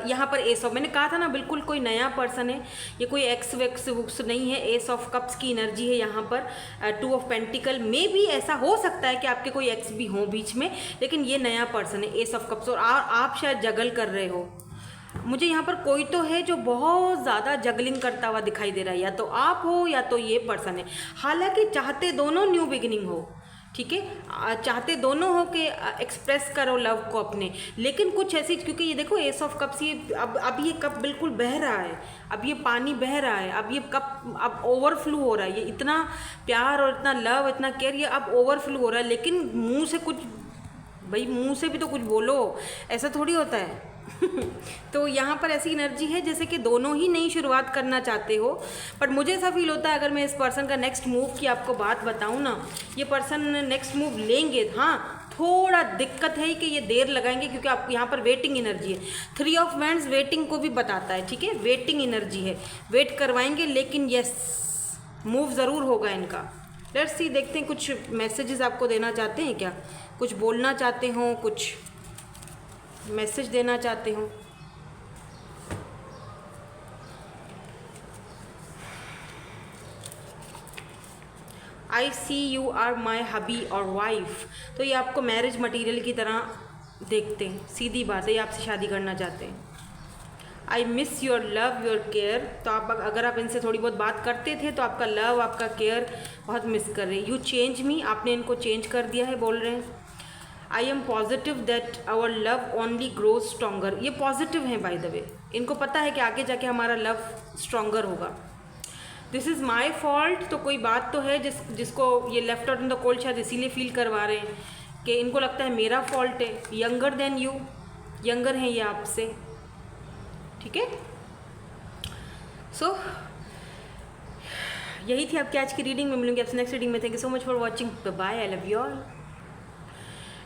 यहाँ पर एस ऑफ, मैंने कहा था ना, बिल्कुल कोई नया पर्सन है, ये कोई एक्स वेक्स वुक्स नहीं है, एस ऑफ कप्स की एनर्जी है यहाँ पर। 2 ऑफ पेंटिकल में भी ऐसा हो सकता है कि आपके कोई एक्स भी हों बीच में, लेकिन ये नया पर्सन है, एस ऑफ कप्स। और आप शायद जगल कर रहे हो, मुझे यहाँ पर कोई तो है जो बहुत ज़्यादा जगलिंग करता हुआ दिखाई दे रहा है, या तो आप हो या तो ये पर्सन है। हालांकि चाहते दोनों न्यू बिगिनिंग हो, ठीक है, चाहते दोनों हो कि एक्सप्रेस करो लव को अपने, लेकिन कुछ ऐसी, क्योंकि ये देखो एस ऑफ कप्स, ये अब ये कप बिल्कुल बह रहा है, अब ये पानी बह रहा है, अब ये कप अब ओवरफ्लो हो रहा है, ये इतना प्यार और इतना लव, इतना केयर, ये अब ओवरफ्लो हो रहा है। लेकिन मुंह से कुछ, भाई मुंह से भी तो कुछ बोलो, ऐसा थोड़ी होता है। तो यहाँ पर ऐसी एनर्जी है जैसे कि दोनों ही नई शुरुआत करना चाहते हो, बट मुझे ऐसा फील होता है, अगर मैं इस पर्सन का नेक्स्ट मूव की आपको बात बताऊँ ना, ये पर्सन नेक्स्ट मूव लेंगे। हाँ, थोड़ा दिक्कत है कि ये देर लगाएंगे, क्योंकि आप यहाँ पर वेटिंग एनर्जी है। 3 ऑफ वैंड्स वेटिंग को भी बताता है, ठीक है, वेटिंग एनर्जी है, वेट करवाएंगे, लेकिन यस मूव ज़रूर होगा इनका। लेट्स सी, देखते हैं कुछ मैसेजेस आपको देना चाहते हैं क्या, कुछ बोलना चाहते हो, कुछ मैसेज देना चाहते हो। आई सी यू आर माई हबी और वाइफ, तो ये आपको मैरिज मटेरियल की तरह देखते हैं, सीधी बात है, ये आपसे शादी करना चाहते हैं। I miss your love your care, तो आप अगर आप इनसे थोड़ी बहुत बात करते थे तो आपका लव, आपका केयर बहुत मिस कर रहे हैं। यू चेंज मी, आपने इनको चेंज कर दिया है, बोल रहे हैं। I am positive that our love only grows stronger, ये पॉजिटिव हैं बाय द वे, इनको पता है कि आगे जाके हमारा लव स्ट्रॉन्गर होगा। दिस इज़ माई फॉल्ट, तो कोई बात तो है जिसको ये left out in the cold शायद इसीलिए फील करवा रहे हैं कि इनको लगता है मेरा फॉल्ट है। यंगर देन यू, यंगर हैं ये आपसे, ठीक है। सो यही थी आपकी आज की रीडिंग में, मिलूंगी आपसे नेक्स्ट रीडिंग में। Thank you so much for watching, bye, I love you all.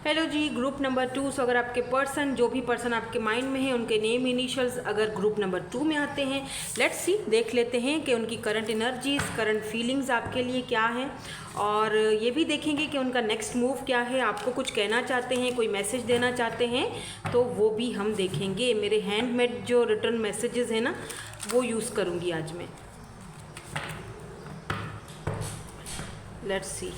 Hello जी, ग्रुप नंबर 2। सो अगर आपके पर्सन, जो भी पर्सन आपके माइंड में है, उनके नेम इनिशियल्स अगर ग्रुप नंबर 2 में आते हैं, लेट्स सी, देख लेते हैं कि उनकी करंट एनर्जीज, करंट फीलिंग्स आपके लिए क्या हैं, और ये भी देखेंगे कि उनका नेक्स्ट मूव क्या है। आपको कुछ कहना चाहते हैं, कोई मैसेज देना चाहते हैं, तो वो भी हम देखेंगे। मेरे हैंडमेड जो रिटर्न मैसेजेस हैं ना, वो यूज़ करूँगी आज मैं। Let's see.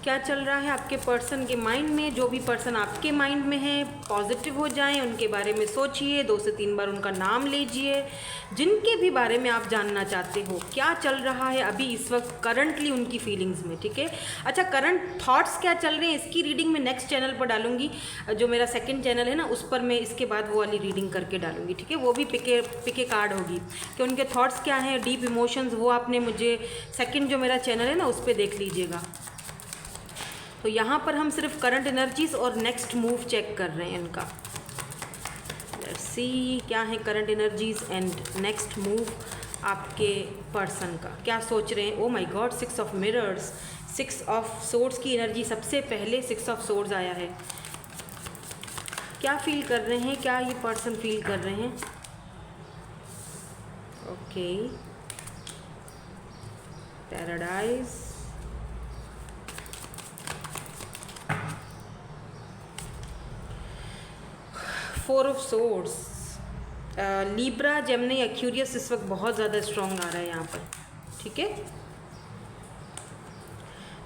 क्या चल रहा है आपके पर्सन के माइंड में। जो भी पर्सन आपके माइंड में है, पॉजिटिव हो जाएं, उनके बारे में सोचिए, 2 से 3 बार उनका नाम लीजिए। जिनके भी बारे में आप जानना चाहते हो, क्या चल रहा है अभी इस वक्त करंटली उनकी फीलिंग्स में, ठीक है। अच्छा, करंट थॉट्स क्या चल रहे हैं, इसकी रीडिंग मैं नेक्स्ट चैनल पर डालूंगी। जो मेरा सेकंड चैनल है ना, उस पर मैं इसके बाद वो वाली रीडिंग करके डालूंगी, ठीक है। वो भी पिके कार्ड होगी कि उनके थॉट्स क्या हैं, डीप इमोशंस, वो आपने मुझे सेकेंड जो मेरा चैनल है ना, उस पर देख लीजिएगा। तो यहाँ पर हम सिर्फ करंट एनर्जीज और नेक्स्ट मूव चेक कर रहे हैं इनका। लेट्स सी क्या है current energies and next move आपके पर्सन का, क्या सोच रहे हैं। ओ my God, 6 of mirrors, 6 of swords की एनर्जी, सबसे पहले 6 ऑफ सोर्ड्स आया है। क्या फील कर रहे हैं, क्या ये पर्सन फील कर रहे हैं। Okay, paradise, 4 of swords, Libra, Gemini, Aquarius इस वक्त बहुत ज़्यादा स्ट्रॉन्ग आ रहा है यहाँ पर, ठीक है।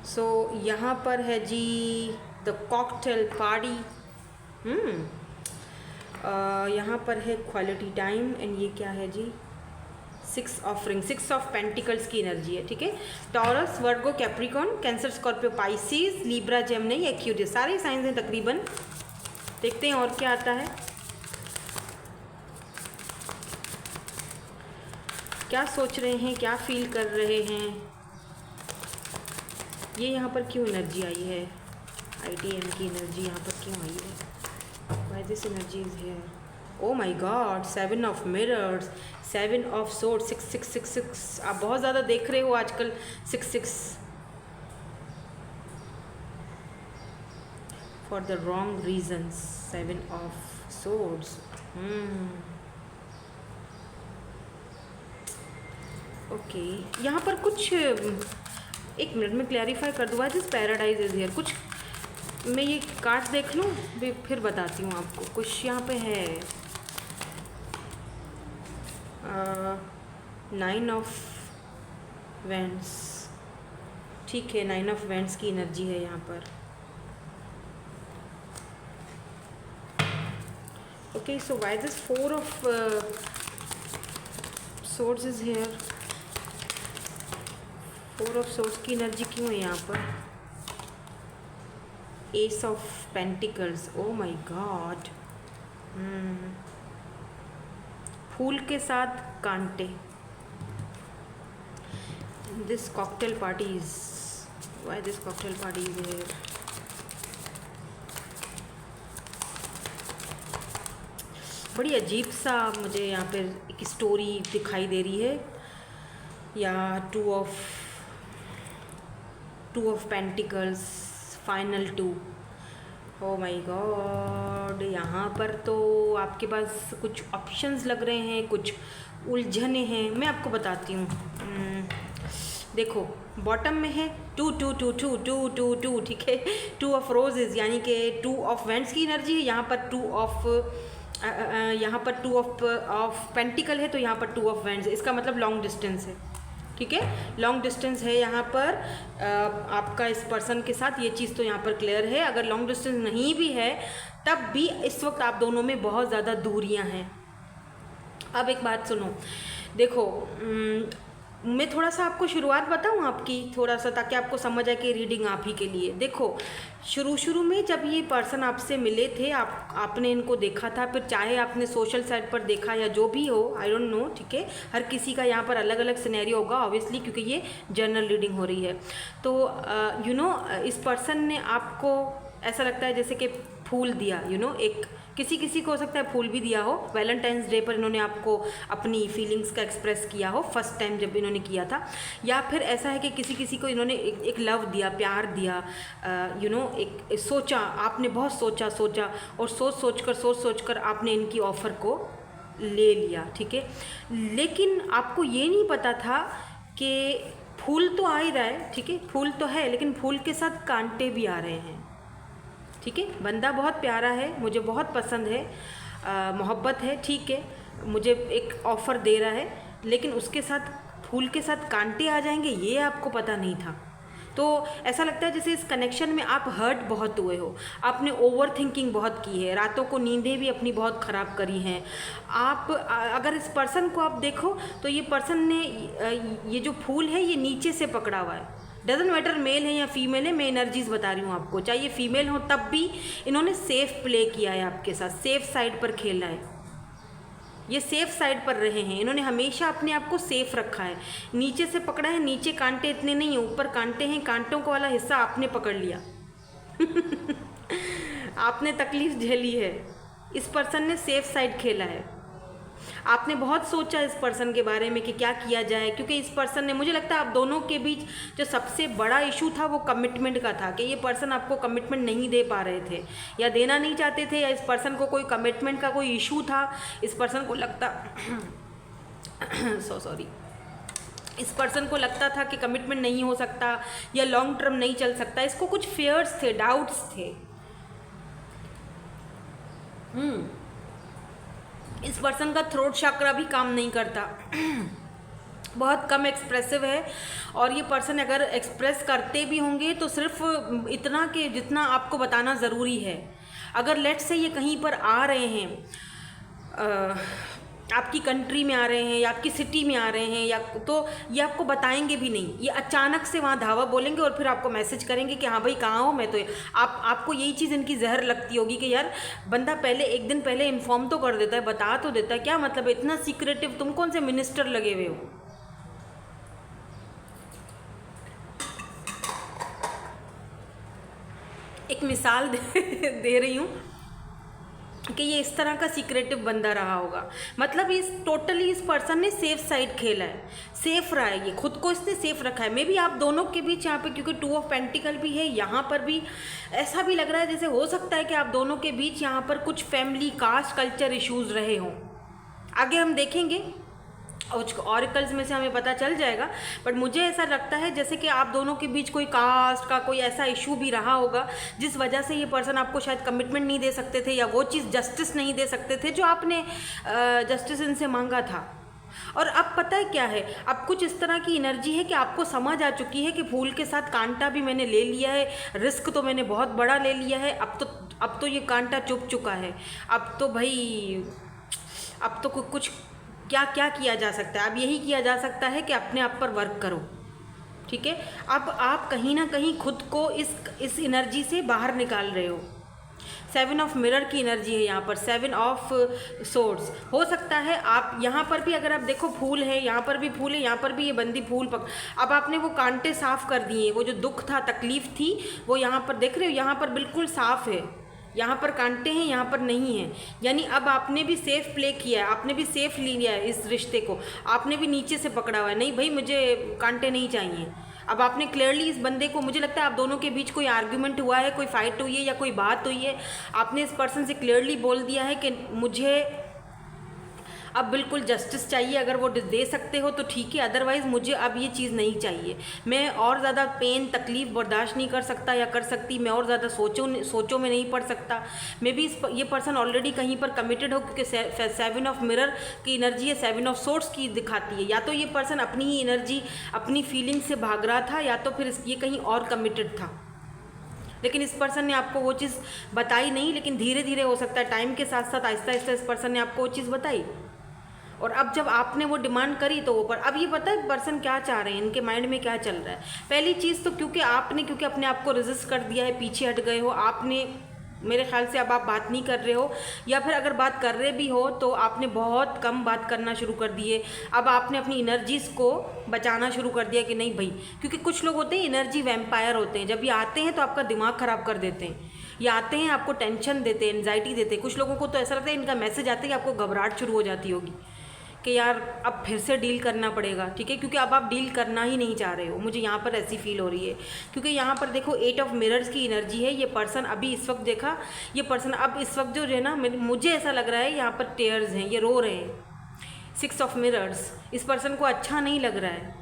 सो यहाँ पर है जी द कॉकटेल पार्टी, यहाँ पर है क्वालिटी टाइम, एंड ये क्या है जी 6 ऑफ रिंग, 6 ऑफ पेंटिकल्स की एनर्जी है, ठीक है। Taurus, Virgo, Capricorn, Cancer, Scorpio, Pisces, Libra, Gemini, Aquarius, सारे साइंस हैं तकरीबन। देखते हैं और क्या आता है। क्या सोच रहे हैं, क्या फील कर रहे हैं। ये यहाँ पर क्यों एनर्जी आई है, ITM की एनर्जी यहाँ पर क्यों आई है। Why this energy is here. Oh my god, 7 of mirrors, 7 of sword, 6 आप बहुत ज़्यादा देख रहे हो आजकल 6 for the wrong reasons, 7 of swords. Okay, यहाँ पर कुछ, एक मिनट में क्लैरिफाई कर दूँ। Why this paradise is here. कुछ मैं ये कार्ड्स देख लूँ, फिर बताती हूँ आपको। कुछ यहाँ पे है 9 ऑफ वेंट्स, ठीक है, 9 ऑफ वेंट्स की एनर्जी है यहाँ पर। Okay, so why this 4 of swords is here. 4 of swords की एनर्जी क्यों है यहाँ पर। Ace of pentacles, oh my god, फूल के साथ कांटे। This cocktail party is, why this cocktail party is here. बड़ी अजीब सा मुझे यहाँ पे एक स्टोरी दिखाई दे रही है। या 2 of pentacles, final 2। O my God, यहाँ पर तो आपके पास कुछ ऑप्शंस लग रहे हैं, कुछ उलझने हैं। मैं आपको बताती हूँ। देखो, बॉटम में है 2 2 2 2 2 2 2, ठीक है। 2 ऑफ रोजेज यानी कि 2 ऑफ वेंट्स की एनर्जी है। यहाँ पर 2 ऑफ पेंटिकल है, तो यहाँ पर 2 ऑफ वेंट्स है। इसका मतलब लॉन्ग डिस्टेंस है, ठीक है, लॉन्ग डिस्टेंस है यहाँ पर आपका इस पर्सन के साथ। ये चीज़ तो यहाँ पर क्लियर है। अगर लॉन्ग डिस्टेंस नहीं भी है, तब भी इस वक्त आप दोनों में बहुत ज़्यादा दूरियाँ हैं। अब एक बात सुनो, देखो, मैं थोड़ा सा आपको शुरुआत बताऊं आपकी, थोड़ा सा, ताकि आपको समझ आए कि रीडिंग आप ही के लिए। देखो, शुरू में जब ये पर्सन आपसे मिले थे, आपने इनको देखा था, फिर चाहे आपने सोशल साइट पर देखा या जो भी हो, आई डोंट नो, ठीक है। हर किसी का यहाँ पर अलग अलग सिनेरियो होगा ऑब्वियसली, क्योंकि ये जनरल रीडिंग हो रही है। तो इस पर्सन ने आपको, ऐसा लगता है जैसे कि फूल दिया, एक किसी किसी को हो सकता है फूल भी दिया हो, वैलेंटाइंस डे पर इन्होंने आपको अपनी फीलिंग्स का एक्सप्रेस किया हो फर्स्ट टाइम जब इन्होंने किया था, या फिर ऐसा है कि किसी किसी को इन्होंने एक लव दिया, प्यार दिया, एक सोचा, आपने बहुत सोचा और सोच कर आपने इनकी ऑफ़र को ले लिया, ठीक है। लेकिन आपको ये नहीं पता था कि फूल तो आ ही रहा है, ठीक है, फूल तो है, लेकिन फूल के साथ कांटे भी आ रहे हैं, ठीक है। बंदा बहुत प्यारा है, मुझे बहुत पसंद है, मोहब्बत है, ठीक है, मुझे एक ऑफ़र दे रहा है, लेकिन उसके साथ फूल के साथ कांटे आ जाएंगे, ये आपको पता नहीं था। तो ऐसा लगता है जैसे इस कनेक्शन में आप हर्ट बहुत हुए हो, आपने ओवर थिंकिंग बहुत की है, रातों को नींदें भी अपनी बहुत ख़राब करी हैं। आप अगर इस पर्सन को आप देखो तो ये पर्सन ने ये जो फूल है ये नीचे से पकड़ा हुआ है, डजेंट मैटर मेल है या फीमेल है, मैं एनर्जीज बता रही हूँ आपको, चाहे ये फीमेल हो तब भी इन्होंने सेफ प्ले किया है आपके साथ, सेफ साइड पर खेला है, ये सेफ साइड पर रहे हैं, इन्होंने हमेशा अपने आप को सेफ रखा है। नीचे से पकड़ा है, नीचे कांटे इतने नहीं है, ऊपर कांटे हैं, कांटों का वाला हिस्सा आपने पकड़ लिया आपने तकलीफ झेली है, इस पर्सन ने सेफ साइड खेला है। आपने बहुत सोचा इस पर्सन के बारे में कि क्या किया जाए, क्योंकि इस पर्सन ने, मुझे लगता है आप दोनों के बीच जो सबसे बड़ा इशू था वो कमिटमेंट का था, कि ये पर्सन आपको कमिटमेंट नहीं दे पा रहे थे या देना नहीं चाहते थे, या इस पर्सन को कोई कमिटमेंट का कोई इशू था, इस पर्सन को लगता सॉरी, इस पर्सन को लगता था कि कमिटमेंट नहीं हो सकता या लॉन्ग टर्म नहीं चल सकता, इसको कुछ फियर्स थे, डाउट्स थे। इस पर्सन का थ्रोट चक्रा भी काम नहीं करता बहुत कम एक्सप्रेसिव है, और ये पर्सन अगर एक्सप्रेस करते भी होंगे तो सिर्फ इतना कि जितना आपको बताना ज़रूरी है। अगर लेट्स से ये कहीं पर आ रहे हैं, आपकी कंट्री में आ रहे हैं या आपकी सिटी में आ रहे हैं, या तो ये आपको बताएंगे भी नहीं, ये अचानक से वहाँ धावा बोलेंगे और फिर आपको मैसेज करेंगे कि हाँ भाई कहाँ हो, मैं तो आपको यही चीज़ इनकी जहर लगती होगी कि यार बंदा पहले एक दिन पहले इन्फॉर्म तो कर देता है, बता तो देता है, क्या मतलब है इतना सीक्रेटिव, तुम कौन से मिनिस्टर लगे हुए हो। एक मिसाल दे रही हूँ कि ये इस तरह का सीक्रेटिव बंदा रहा होगा, मतलब इस टोटली इस पर्सन ने सेफ साइड खेला है, सेफ रहा है, ये खुद को इसने सेफ रखा है। मे बी आप दोनों के बीच यहाँ पे, क्योंकि 2 ऑफ पेंटिकल भी है यहाँ पर भी, ऐसा भी लग रहा है जैसे हो सकता है कि आप दोनों के बीच यहाँ पर कुछ फैमिली कास्ट कल्चर इश्यूज़ रहे हों। आगे हम देखेंगे ऑरिकल्स में से हमें पता चल जाएगा, बट मुझे ऐसा लगता है जैसे कि आप दोनों के बीच कोई कास्ट का कोई ऐसा इशू भी रहा होगा जिस वजह से ये पर्सन आपको शायद कमिटमेंट नहीं दे सकते थे, या वो चीज़ जस्टिस नहीं दे सकते थे जो आपने जस्टिस इनसे मांगा था। और अब पता है क्या है, अब कुछ इस तरह की एनर्जी है कि आपको समझ आ चुकी है कि फूल के साथ कांटा भी मैंने ले लिया है, रिस्क तो मैंने बहुत बड़ा ले लिया है, अब तो ये कांटा चुभ चुका है, अब तो भाई अब तो कुछ क्या क्या किया जा सकता है, अब यही किया जा सकता है कि अपने आप पर वर्क करो, ठीक है। अब आप कहीं ना कहीं खुद को इस एनर्जी से बाहर निकाल रहे हो। 7 ऑफ मिरर की एनर्जी है यहाँ पर, 7 ऑफ सोर्ड्स। हो सकता है आप यहाँ पर भी अगर आप देखो फूल है, यहाँ पर भी फूल है, यहाँ पर भी ये बंदी फूल अब आपने वो कांटे साफ कर दिए, वो जो दुख था तकलीफ थी वो यहाँ पर देख रहे हो, यहाँ पर बिल्कुल साफ है, यहाँ पर कांटे हैं, यहाँ पर नहीं है, यानी अब आपने भी सेफ प्ले किया है, आपने भी सेफ लिया है इस रिश्ते को, आपने भी नीचे से पकड़ा हुआ है, नहीं भाई मुझे कांटे नहीं चाहिए। अब आपने क्लियरली इस बंदे को, मुझे लगता है आप दोनों के बीच कोई आर्ग्यूमेंट हुआ है, कोई फाइट हुई है या कोई बात हुई है, आपने इस पर्सन से क्लियरली बोल दिया है कि मुझे अब बिल्कुल जस्टिस चाहिए, अगर वो दे सकते हो तो ठीक है, अदरवाइज़ मुझे अब ये चीज़ नहीं चाहिए, मैं और ज़्यादा पेन तकलीफ़ बर्दाश्त नहीं कर सकता या कर सकती, मैं और ज़्यादा सोचों में नहीं पड़ सकता। मे बी ये पर्सन ऑलरेडी कहीं पर कमिटेड हो, क्योंकि 7 ऑफ मिरर की एनर्जी है, 7 ऑफ सोर्ड्स की दिखाती है, या तो ये पर्सन अपनी ही एनर्जी अपनी फीलिंग से भाग रहा था, या तो फिर ये कहीं और कमिटेड था, लेकिन इस पर्सन ने आपको वो चीज़ बताई नहीं, लेकिन धीरे धीरे हो सकता है टाइम के साथ साथ आहिस्ता आहिस्ता इस पर्सन ने आपको वो चीज़ बताई, और अब जब आपने वो डिमांड करी तो वो अब ये पता है पर्सन क्या चाह रहे हैं, इनके माइंड में क्या चल रहा है। पहली चीज़ तो क्योंकि अपने आप को रेजिस्ट कर दिया है, पीछे हट गए हो आपने, मेरे ख्याल से अब आप बात नहीं कर रहे हो, या फिर अगर बात कर रहे भी हो तो आपने बहुत कम बात करना शुरू कर दी है। अब आपने अपनी एनर्जीज़ को बचाना शुरू कर दिया कि नहीं भाई, क्योंकि कुछ लोग होते हैं एनर्जी वैम्पायर होते हैं, जब ये आते हैं तो आपका दिमाग ख़राब कर देते हैं, ये आते हैं आपको टेंशन देते हैं, एंजाइटी देते हैं। कुछ लोगों को तो ऐसा लगता है इनका मैसेज आते कि आपको घबराहट शुरू हो जाती होगी कि यार अब फिर से डील करना पड़ेगा, ठीक है, क्योंकि अब आप डील करना ही नहीं चाह रहे हो। मुझे यहाँ पर ऐसी फील हो रही है, क्योंकि यहाँ पर देखो 8 ऑफ मिरर्स की एनर्जी है। ये पर्सन अभी इस वक्त देखा, ये पर्सन अब इस वक्त जो है ना, मुझे ऐसा लग रहा है यहाँ पर टेयर्स हैं, ये रो रहे हैं। 6 ऑफ मिरर्स, इस पर्सन को अच्छा नहीं लग रहा है।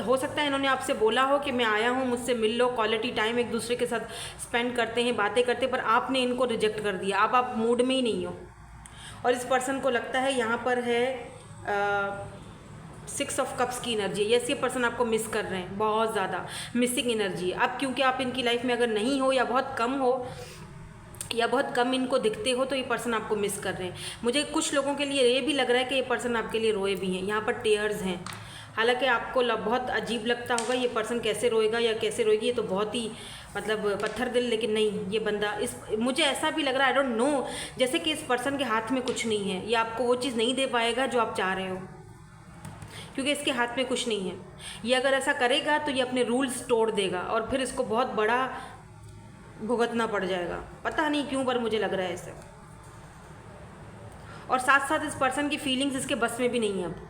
हो सकता है इन्होंने आपसे बोला हो कि मैं आया हूँ, मुझसे मिल लो, क्वालिटी टाइम एक दूसरे के साथ स्पेंड करते हैं, बातें करते, पर आपने इनको रिजेक्ट कर दिया। अब आप मूड में ही नहीं हो। और इस पर्सन को लगता है यहाँ पर है 6 ऑफ कप्स की एनर्जी। यस, ये पर्सन आपको मिस कर रहे हैं, बहुत ज़्यादा मिसिंग एनर्जी। अब क्योंकि आप इनकी लाइफ में अगर नहीं हो या बहुत कम हो या बहुत कम इनको दिखते हो, तो ये पर्सन आपको मिस कर रहे हैं। मुझे कुछ लोगों के लिए ये भी लग रहा है कि ये पर्सन आपके लिए रोए भी हैं। यहाँ पर टेयर्स हैं। हालांकि आपको बहुत अजीब लगता होगा ये पर्सन कैसे रोएगा या कैसे रोएगी, ये तो बहुत ही मतलब पत्थर दिल, लेकिन नहीं, ये बंदा मुझे ऐसा भी लग रहा है, आई डोंट नो, जैसे कि इस पर्सन के हाथ में कुछ नहीं है। ये आपको वो चीज़ नहीं दे पाएगा जो आप चाह रहे हो, क्योंकि इसके हाथ में कुछ नहीं है। ये अगर ऐसा करेगा तो ये अपने रूल्स तोड़ देगा और फिर इसको बहुत बड़ा भुगतना पड़ जाएगा। पता नहीं क्यों, पर मुझे लग रहा है ऐसे। और साथ साथ इस पर्सन की फीलिंग्स इसके बस में भी नहीं है, अब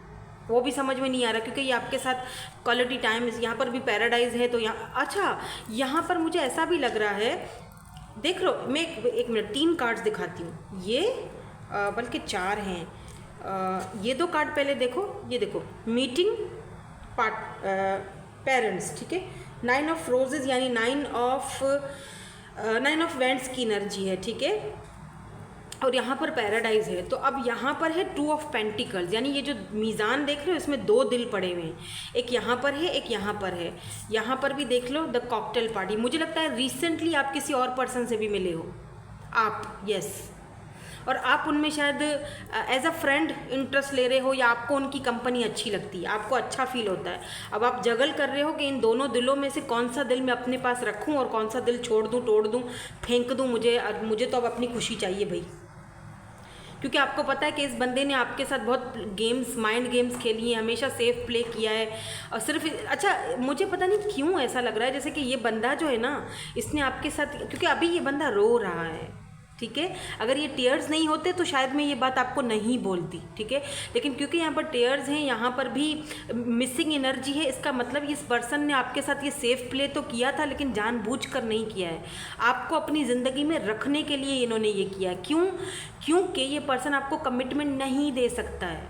वो भी समझ में नहीं आ रहा, क्योंकि ये आपके साथ क्वालिटी टाइम, यहाँ पर भी पैराडाइज है। तो यहाँ अच्छा, यहाँ पर मुझे ऐसा भी लग रहा है, देख लो, मैं एक मिनट 3 कार्ड्स दिखाती हूँ। ये बल्कि 4 हैं। ये 2 कार्ड पहले देखो, ये देखो, मीटिंग पेरेंट्स, ठीक है। 9 ऑफ रोजेज यानी 9 ऑफ वेंट्स की एनर्जी है, ठीक है। और यहाँ पर पैराडाइज है। तो अब यहाँ पर है 2 ऑफ पेंटिकल्स, यानी ये जो मीज़ान देख रहे हो इसमें 2 दिल पड़े हुए हैं। एक यहाँ पर है, एक यहाँ पर है। यहाँ पर भी देख लो, द कॉकटेल पार्टी। मुझे लगता है रिसेंटली आप किसी और पर्सन से भी मिले हो आप, यस, और आप उनमें शायद एज अ फ्रेंड इंटरेस्ट ले रहे हो, या आपको उनकी कंपनी अच्छी लगती है, आपको अच्छा फील होता है। अब आप जगल कर रहे हो कि इन दोनों दिलों में से कौन सा दिल मैं अपने पास रखूं और कौन सा दिल छोड़ दूं, तोड़ दूं, फेंक दूं। मुझे तो अब अपनी खुशी चाहिए भाई, क्योंकि आपको पता है कि इस बंदे ने आपके साथ बहुत गेम्स, माइंड गेम्स खेली हैं, हमेशा सेफ प्ले किया है। और सिर्फ अच्छा, मुझे पता नहीं क्यों ऐसा लग रहा है जैसे कि ये बंदा जो है ना, इसने आपके साथ, क्योंकि अभी ये बंदा रो रहा है, ठीक है। अगर ये टीयर्स नहीं होते तो शायद मैं ये बात आपको नहीं बोलती, ठीक है, लेकिन क्योंकि यहाँ पर टीयर्स हैं, यहाँ पर भी मिसिंग एनर्जी है, इसका मतलब इस पर्सन ने आपके साथ ये सेफ प्ले तो किया था, लेकिन जानबूझकर नहीं किया है। आपको अपनी ज़िंदगी में रखने के लिए इन्होंने ये किया। क्यों? क्योंकि ये पर्सन आपको कमिटमेंट नहीं दे सकता है।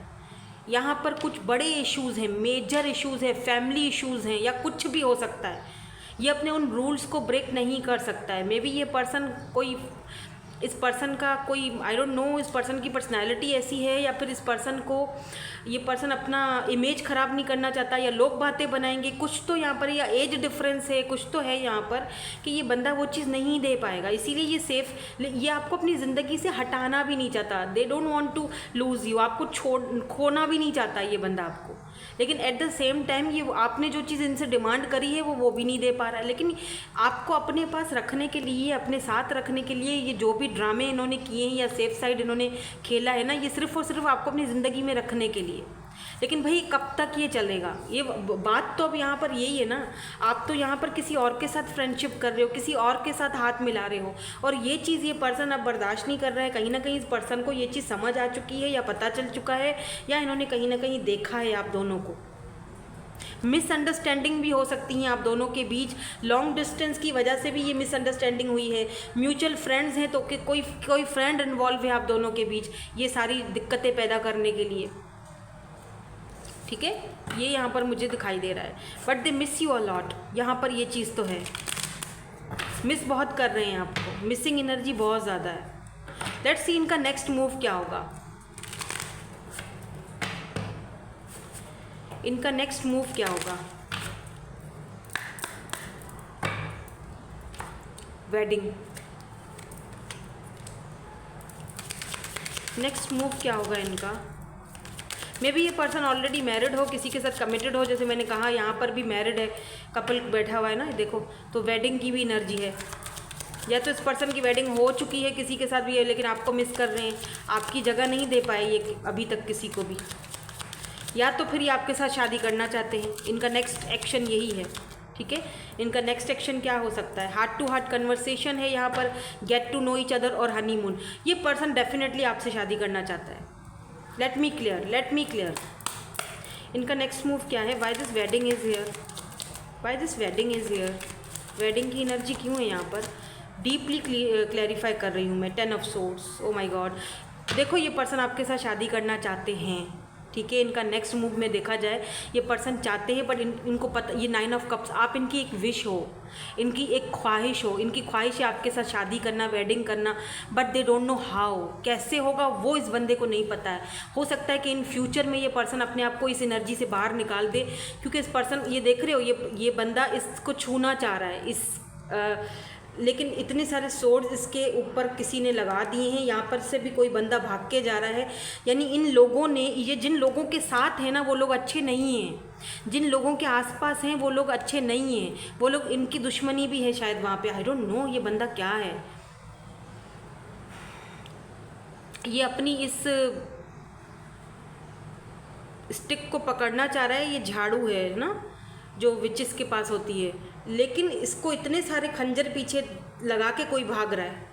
यहाँ पर कुछ बड़े इश्यूज़ हैं, मेजर इश्यूज़ हैं, फैमिली इश्यूज़ हैं, या कुछ भी हो सकता है। ये अपने उन रूल्स को ब्रेक नहीं कर सकता है। मे बी ये पर्सन इस पर्सन का कोई, आई डोंट नो, इस पर्सन की पर्सनैलिटी ऐसी है, या फिर इस पर्सन को, ये पर्सन अपना इमेज ख़राब नहीं करना चाहता, या लोग बातें बनाएंगे, कुछ तो यहाँ पर, या एज डिफरेंस है, कुछ तो है यहाँ पर कि ये बंदा वो चीज़ नहीं दे पाएगा। इसीलिए ये आपको अपनी ज़िंदगी से हटाना भी नहीं चाहता। They don't want to lose you, आपको खोना भी नहीं चाहता ये बंदा आपको, लेकिन एट द सेम टाइम ये आपने जो चीज़ इनसे डिमांड करी है वो भी नहीं दे पा रहा है। लेकिन आपको अपने पास रखने के लिए, अपने साथ रखने के लिए, ये जो भी ड्रामे इन्होंने किए हैं या सेफ साइड इन्होंने खेला है ना, ये सिर्फ और सिर्फ आपको अपनी ज़िंदगी में रखने के लिए। लेकिन भाई कब तक ये चलेगा? ये बात तो अब यहाँ पर यही है ना, आप तो यहाँ पर किसी और के साथ फ्रेंडशिप कर रहे हो, किसी और के साथ हाथ मिला रहे हो, और ये चीज़ ये पर्सन अब बर्दाश्त नहीं कर रहा है। कहीं ना कहीं इस पर्सन को ये चीज़ समझ आ चुकी है, या पता चल चुका है, या इन्होंने कहीं ना कहीं देखा है आप दोनों को। मिसअंडरस्टैंडिंग भी हो सकती हैं आप दोनों के बीच, लॉन्ग डिस्टेंस की वजह से भी ये मिसअंडरस्टैंडिंग हुई है। म्यूचुअल फ्रेंड्स हैं तो कोई फ्रेंड इन्वॉल्व है आप दोनों के बीच, ये सारी दिक्कतें पैदा करने के लिए, ठीक है। ये यहाँ पर मुझे दिखाई दे रहा है, but they miss you a lot. यहाँ पर ये चीज़ तो है, मिस बहुत कर रहे हैं आपको, मिसिंग एनर्जी बहुत ज़्यादा है। लेट्स सी इनका नेक्स्ट मूव क्या होगा। इनका नेक्स्ट मूव क्या होगा? वेडिंग। नेक्स्ट मूव क्या होगा इनका? मे बी ये पर्सन ऑलरेडी मैरिड हो, किसी के साथ कमिटेड हो, जैसे मैंने कहा यहाँ पर भी मैरिड है, कपल बैठा हुआ है ना, देखो, तो वेडिंग की भी एनर्जी है। या तो इस पर्सन की वेडिंग हो चुकी है, किसी के साथ भी है, लेकिन आपको मिस कर रहे हैं, आपकी जगह नहीं दे पाए ये अभी तक किसी को भी, या तो फिर ये आपके साथ शादी करना चाहते हैं। इनका नेक्स्ट एक्शन यही है, ठीक ठीक है। इनका नेक्स्ट एक्शन क्या हो सकता है? हार्ट टू हार्ट कन्वर्सेशन है यहाँ पर, get to know each other और हनीमून। ये पर्सन डेफिनेटली आपसे शादी करना चाहता है। Let me clear. इनका नेक्स्ट मूव क्या है? Why this wedding is here, wedding की एनर्जी क्यों है यहाँ पर? डीपली क्लैरिफाई कर रही हूँ मैं। 10 of swords, O my God. देखो ये पर्सन आपके साथ शादी करना चाहते हैं, ठीक है। इनका नेक्स्ट मूव में देखा जाए, ये पर्सन चाहते हैं, बट इनको पता, ये 9 ऑफ कप्स, आप इनकी एक विश हो, इनकी एक ख्वाहिश हो, इनकी ख्वाहिश है आपके साथ शादी करना, वेडिंग करना, but they don't know how, कैसे होगा वो इस बंदे को नहीं पता है। हो सकता है कि इन फ्यूचर में ये पर्सन अपने आप को इस एनर्जी से बाहर निकाल दे, क्योंकि इस पर्सन, ये देख रहे हो, ये बंदा इसको छूना चाह रहा है, लेकिन इतने सारे सोर्ड्स इसके ऊपर किसी ने लगा दिए हैं। यहाँ पर से भी कोई बंदा भाग के जा रहा है, यानी इन लोगों ने, ये जिन लोगों के साथ हैं ना, वो लोग अच्छे नहीं हैं, जिन लोगों के आसपास हैं वो लोग अच्छे नहीं हैं, वो लोग, इनकी दुश्मनी भी है शायद वहाँ पे। आई डोंट नो ये बंदा क्या है। ये अपनी इस स्टिक को पकड़ना चाह रहा है, ये झाड़ू है ना जो विचेस के पास होती है, लेकिन इसको इतने सारे खंजर पीछे लगा के कोई भाग रहा है।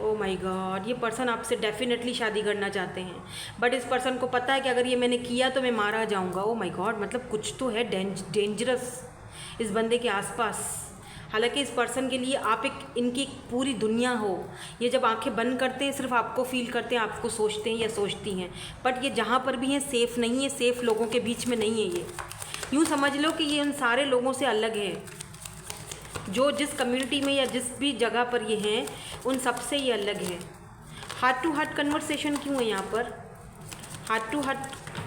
ओ माय गॉड, ये पर्सन आपसे डेफिनेटली शादी करना चाहते हैं, बट इस पर्सन को पता है कि अगर ये मैंने किया तो मैं मारा जाऊंगा। ओ माय गॉड, मतलब कुछ तो है डेंजरस इस बंदे के आसपास। हालांकि इस पर्सन के लिए आप इनकी पूरी दुनिया हो। ये जब आंखें बंद करते हैं सिर्फ आपको फील करते हैं, आपको सोचते हैं या सोचती हैं, बट ये जहाँ पर भी हैं सेफ़ नहीं है, सेफ़ लोगों के बीच में नहीं है। ये यूँ समझ लो कि ये उन सारे लोगों से अलग है, जो जिस कम्युनिटी में या जिस भी जगह पर ये हैं उन सब से ये अलग है। हार्ट टू हार्ट कन्वर्सेशन क्यों है यहाँ पर? हार्ट टू हार्ट,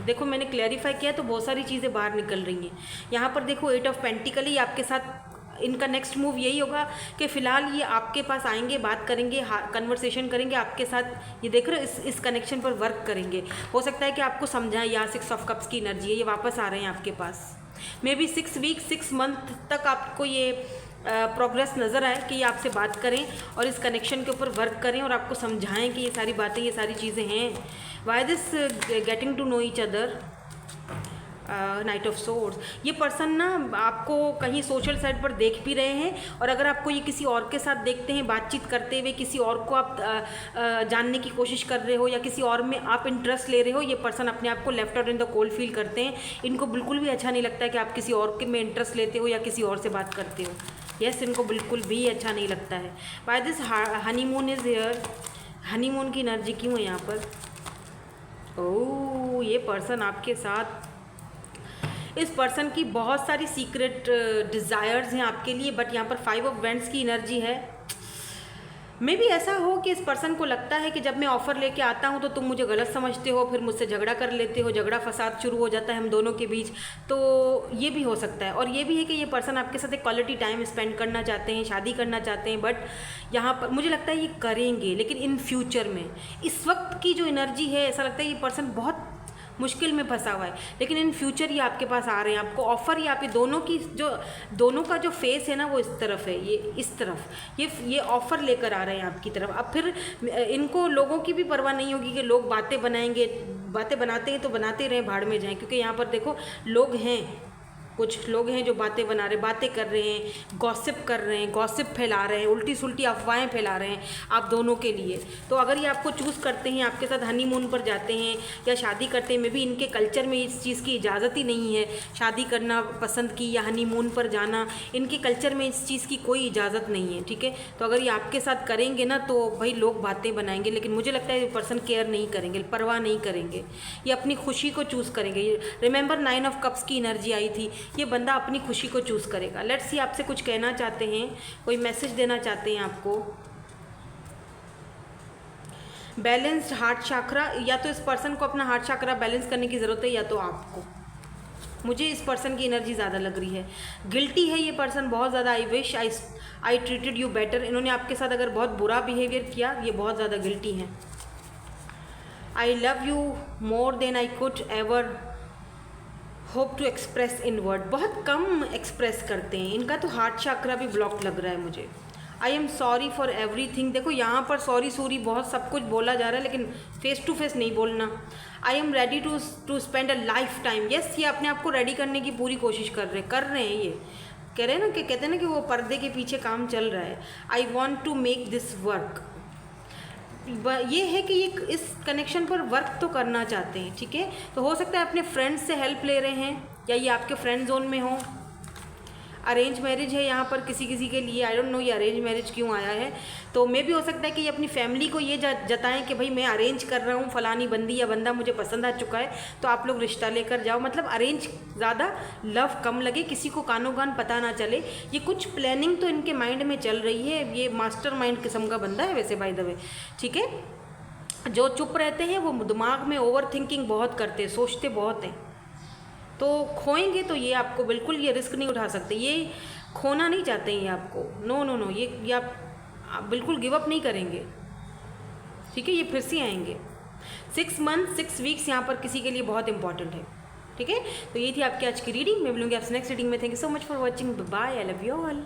देखो मैंने क्लैरिफाई किया तो बहुत सारी चीज़ें बाहर निकल रही हैं। यहाँ पर देखो 8 ऑफ पेंटिकल ही आपके साथ, इनका नेक्स्ट मूव यही होगा कि फ़िलहाल ये आपके पास आएंगे, बात करेंगे, कन्वर्सेशन करेंगे आपके साथ। ये देख रहे हो, इस कनेक्शन पर वर्क करेंगे। हो सकता है कि आपको समझाएं, या 6 ऑफ कप्स की एनर्जी है, ये वापस आ रहे हैं आपके पास। मे बी 6 वीक 6 मंथ तक आपको ये प्रोग्रेस नज़र आए कि ये आपसे बात करें और इस कनेक्शन के ऊपर वर्क करें और आपको समझाएं कि ये सारी बातें, ये सारी चीज़ें हैं। Why this getting to know each other, knight of swords. ये पर्सन ना आपको कहीं सोशल साइट पर देख भी रहे हैं, और अगर आपको ये किसी और के साथ देखते हैं बातचीत करते हुए, किसी और को आप जानने की कोशिश कर रहे हो या किसी और में आप इंटरेस्ट ले रहे हो, ये पर्सन अपने आप को left out in the cold feel करते हैं। इनको बिल्कुल भी अच्छा नहीं लगता है कि आप किसी और के में इंटरेस्ट लेते हो या किसी और से बात करते हो। यस, इनको बिल्कुल भी अच्छा नहीं लगता है। By this honeymoon is here, honeymoon की एनर्जी क्यों है यहाँ पर? ओह, ये पर्सन आपके साथ, इस पर्सन की बहुत सारी सीक्रेट डिज़ायर्स हैं आपके लिए, बट यहाँ पर 5 ऑफ वेंट्स की एनर्जी है। मे भी ऐसा हो कि इस पर्सन को लगता है कि जब मैं ऑफ़र लेके आता हूँ तो तुम मुझे गलत समझते हो, फिर मुझसे झगड़ा कर लेते हो, झगड़ा फसाद शुरू हो जाता है हम दोनों के बीच। तो ये भी हो सकता है, और ये भी है कि ये पर्सन आपके साथ एक क्वालिटी टाइम स्पेंड करना चाहते हैं, शादी करना चाहते हैं, बट यहाँ पर मुझे लगता है ये करेंगे, लेकिन इन फ्यूचर में। इस वक्त की जो एनर्जी है, ऐसा लगता है ये पर्सन बहुत मुश्किल में फंसा हुआ है, लेकिन इन फ्यूचर ये आपके पास आ रहे हैं, आपको ऑफ़र, या आपके दोनों का जो फेस है ना वो इस तरफ है, ये इस तरफ ये ऑफ़र लेकर आ रहे हैं आपकी तरफ। अब फिर इनको लोगों की भी परवाह नहीं होगी कि लोग बातें बनाएंगे, बातें बनाते हैं तो बनाते रहें, भाड़ में जाएं, क्योंकि यहाँ पर देखो लोग हैं, कुछ लोग हैं जो बातें बना रहे, बातें कर रहे हैं, गॉसिप कर रहे हैं, गॉसिप फैला रहे हैं, उल्टी सुल्टी अफवाहें फैला रहे हैं आप दोनों के लिए। तो अगर ये आपको चूज़ करते हैं, आपके साथ हनीमून पर जाते हैं या शादी करते हैं, मे भी इनके कल्चर में इस चीज़ की इजाज़त ही नहीं है, शादी करना पसंद की या हनीमून पर जाना, इनके कल्चर में इस चीज़ की कोई इजाज़त नहीं है, ठीक है। तो अगर ये आपके साथ करेंगे ना तो भाई लोग बातें बनाएंगे, लेकिन मुझे लगता है ये पर्सन केयर नहीं करेंगे, परवाह नहीं करेंगे, ये अपनी खुशी को चूज़ करेंगे। रिमेंबर 9 ऑफ कप्स की एनर्जी आई थी, ये बंदा अपनी खुशी को चूज़ करेगा। लेट्स सी, आपसे कुछ कहना चाहते हैं, कोई मैसेज देना चाहते हैं आपको। बैलेंस्ड हार्ट चक्रा, या तो इस पर्सन को अपना हार्ट चक्रा बैलेंस करने की ज़रूरत है, या तो आपको। मुझे इस पर्सन की एनर्जी ज़्यादा लग रही है। गिल्टी है ये पर्सन बहुत ज़्यादा। I wish I treated you better. इन्होंने आपके साथ अगर बहुत बुरा बिहेवियर किया, ये बहुत ज़्यादा गिल्टी हैं। I love you more than I could ever hope to express in word. बहुत कम एक्सप्रेस करते हैं, इनका तो हार्ट चक्रा भी ब्लॉक लग रहा है मुझे। I am sorry for everything. देखो यहाँ पर सॉरी बहुत सब कुछ बोला जा रहा है, लेकिन फेस टू फेस नहीं बोलना। I am ready to spend a lifetime. Yes, ये अपने आप को रेडी करने की पूरी कोशिश कर रहे हैं। ये कह रहे हैं ना कि कहते हैं ना कि वो पर्दे के पीछे काम चल रहा है। I want to make this work. ये है कि ये इस कनेक्शन पर वर्क तो करना चाहते हैं, ठीक है। तो हो सकता है अपने फ्रेंड्स से हेल्प ले रहे हैं, या ये आपके फ्रेंड जोन में हो। अरेंज मैरिज है यहाँ पर किसी किसी के लिए, आई डोंट नो ये अरेंज मैरिज क्यों आया है। तो मे भी हो सकता है कि ये अपनी फैमिली को ये जताएं कि भाई मैं अरेंज कर रहा हूँ, फलानी बंदी या बंदा मुझे पसंद आ चुका है, तो आप लोग रिश्ता लेकर जाओ। मतलब अरेंज ज़्यादा, लव कम लगे, किसी को कानों कान पता ना चले। ये कुछ प्लानिंग तो इनके माइंड में चल रही है। ये मास्टर माइंड किस्म का बंदा है वैसे, बाय द वे, ठीक है। जो चुप रहते हैं वो दिमाग में ओवर थिंकिंग बहुत करते हैं, सोचते बहुत हैं। तो खोएंगे तो ये आपको बिल्कुल ये रिस्क नहीं उठा सकते, ये खोना नहीं चाहते हैं ये आपको। नो नो नो, ये आप बिल्कुल गिव अप नहीं करेंगे, ठीक है। ये फिर से आएंगे। 6 मंथ 6 वीक्स यहाँ पर किसी के लिए बहुत इंपॉर्टेंट है, ठीक है। तो ये थी आपकी आज की रीडिंग। मैं मिलूंगी आपसे नेक्स्ट रीडिंग में। Thank you so much for watching. Bye, I love you all.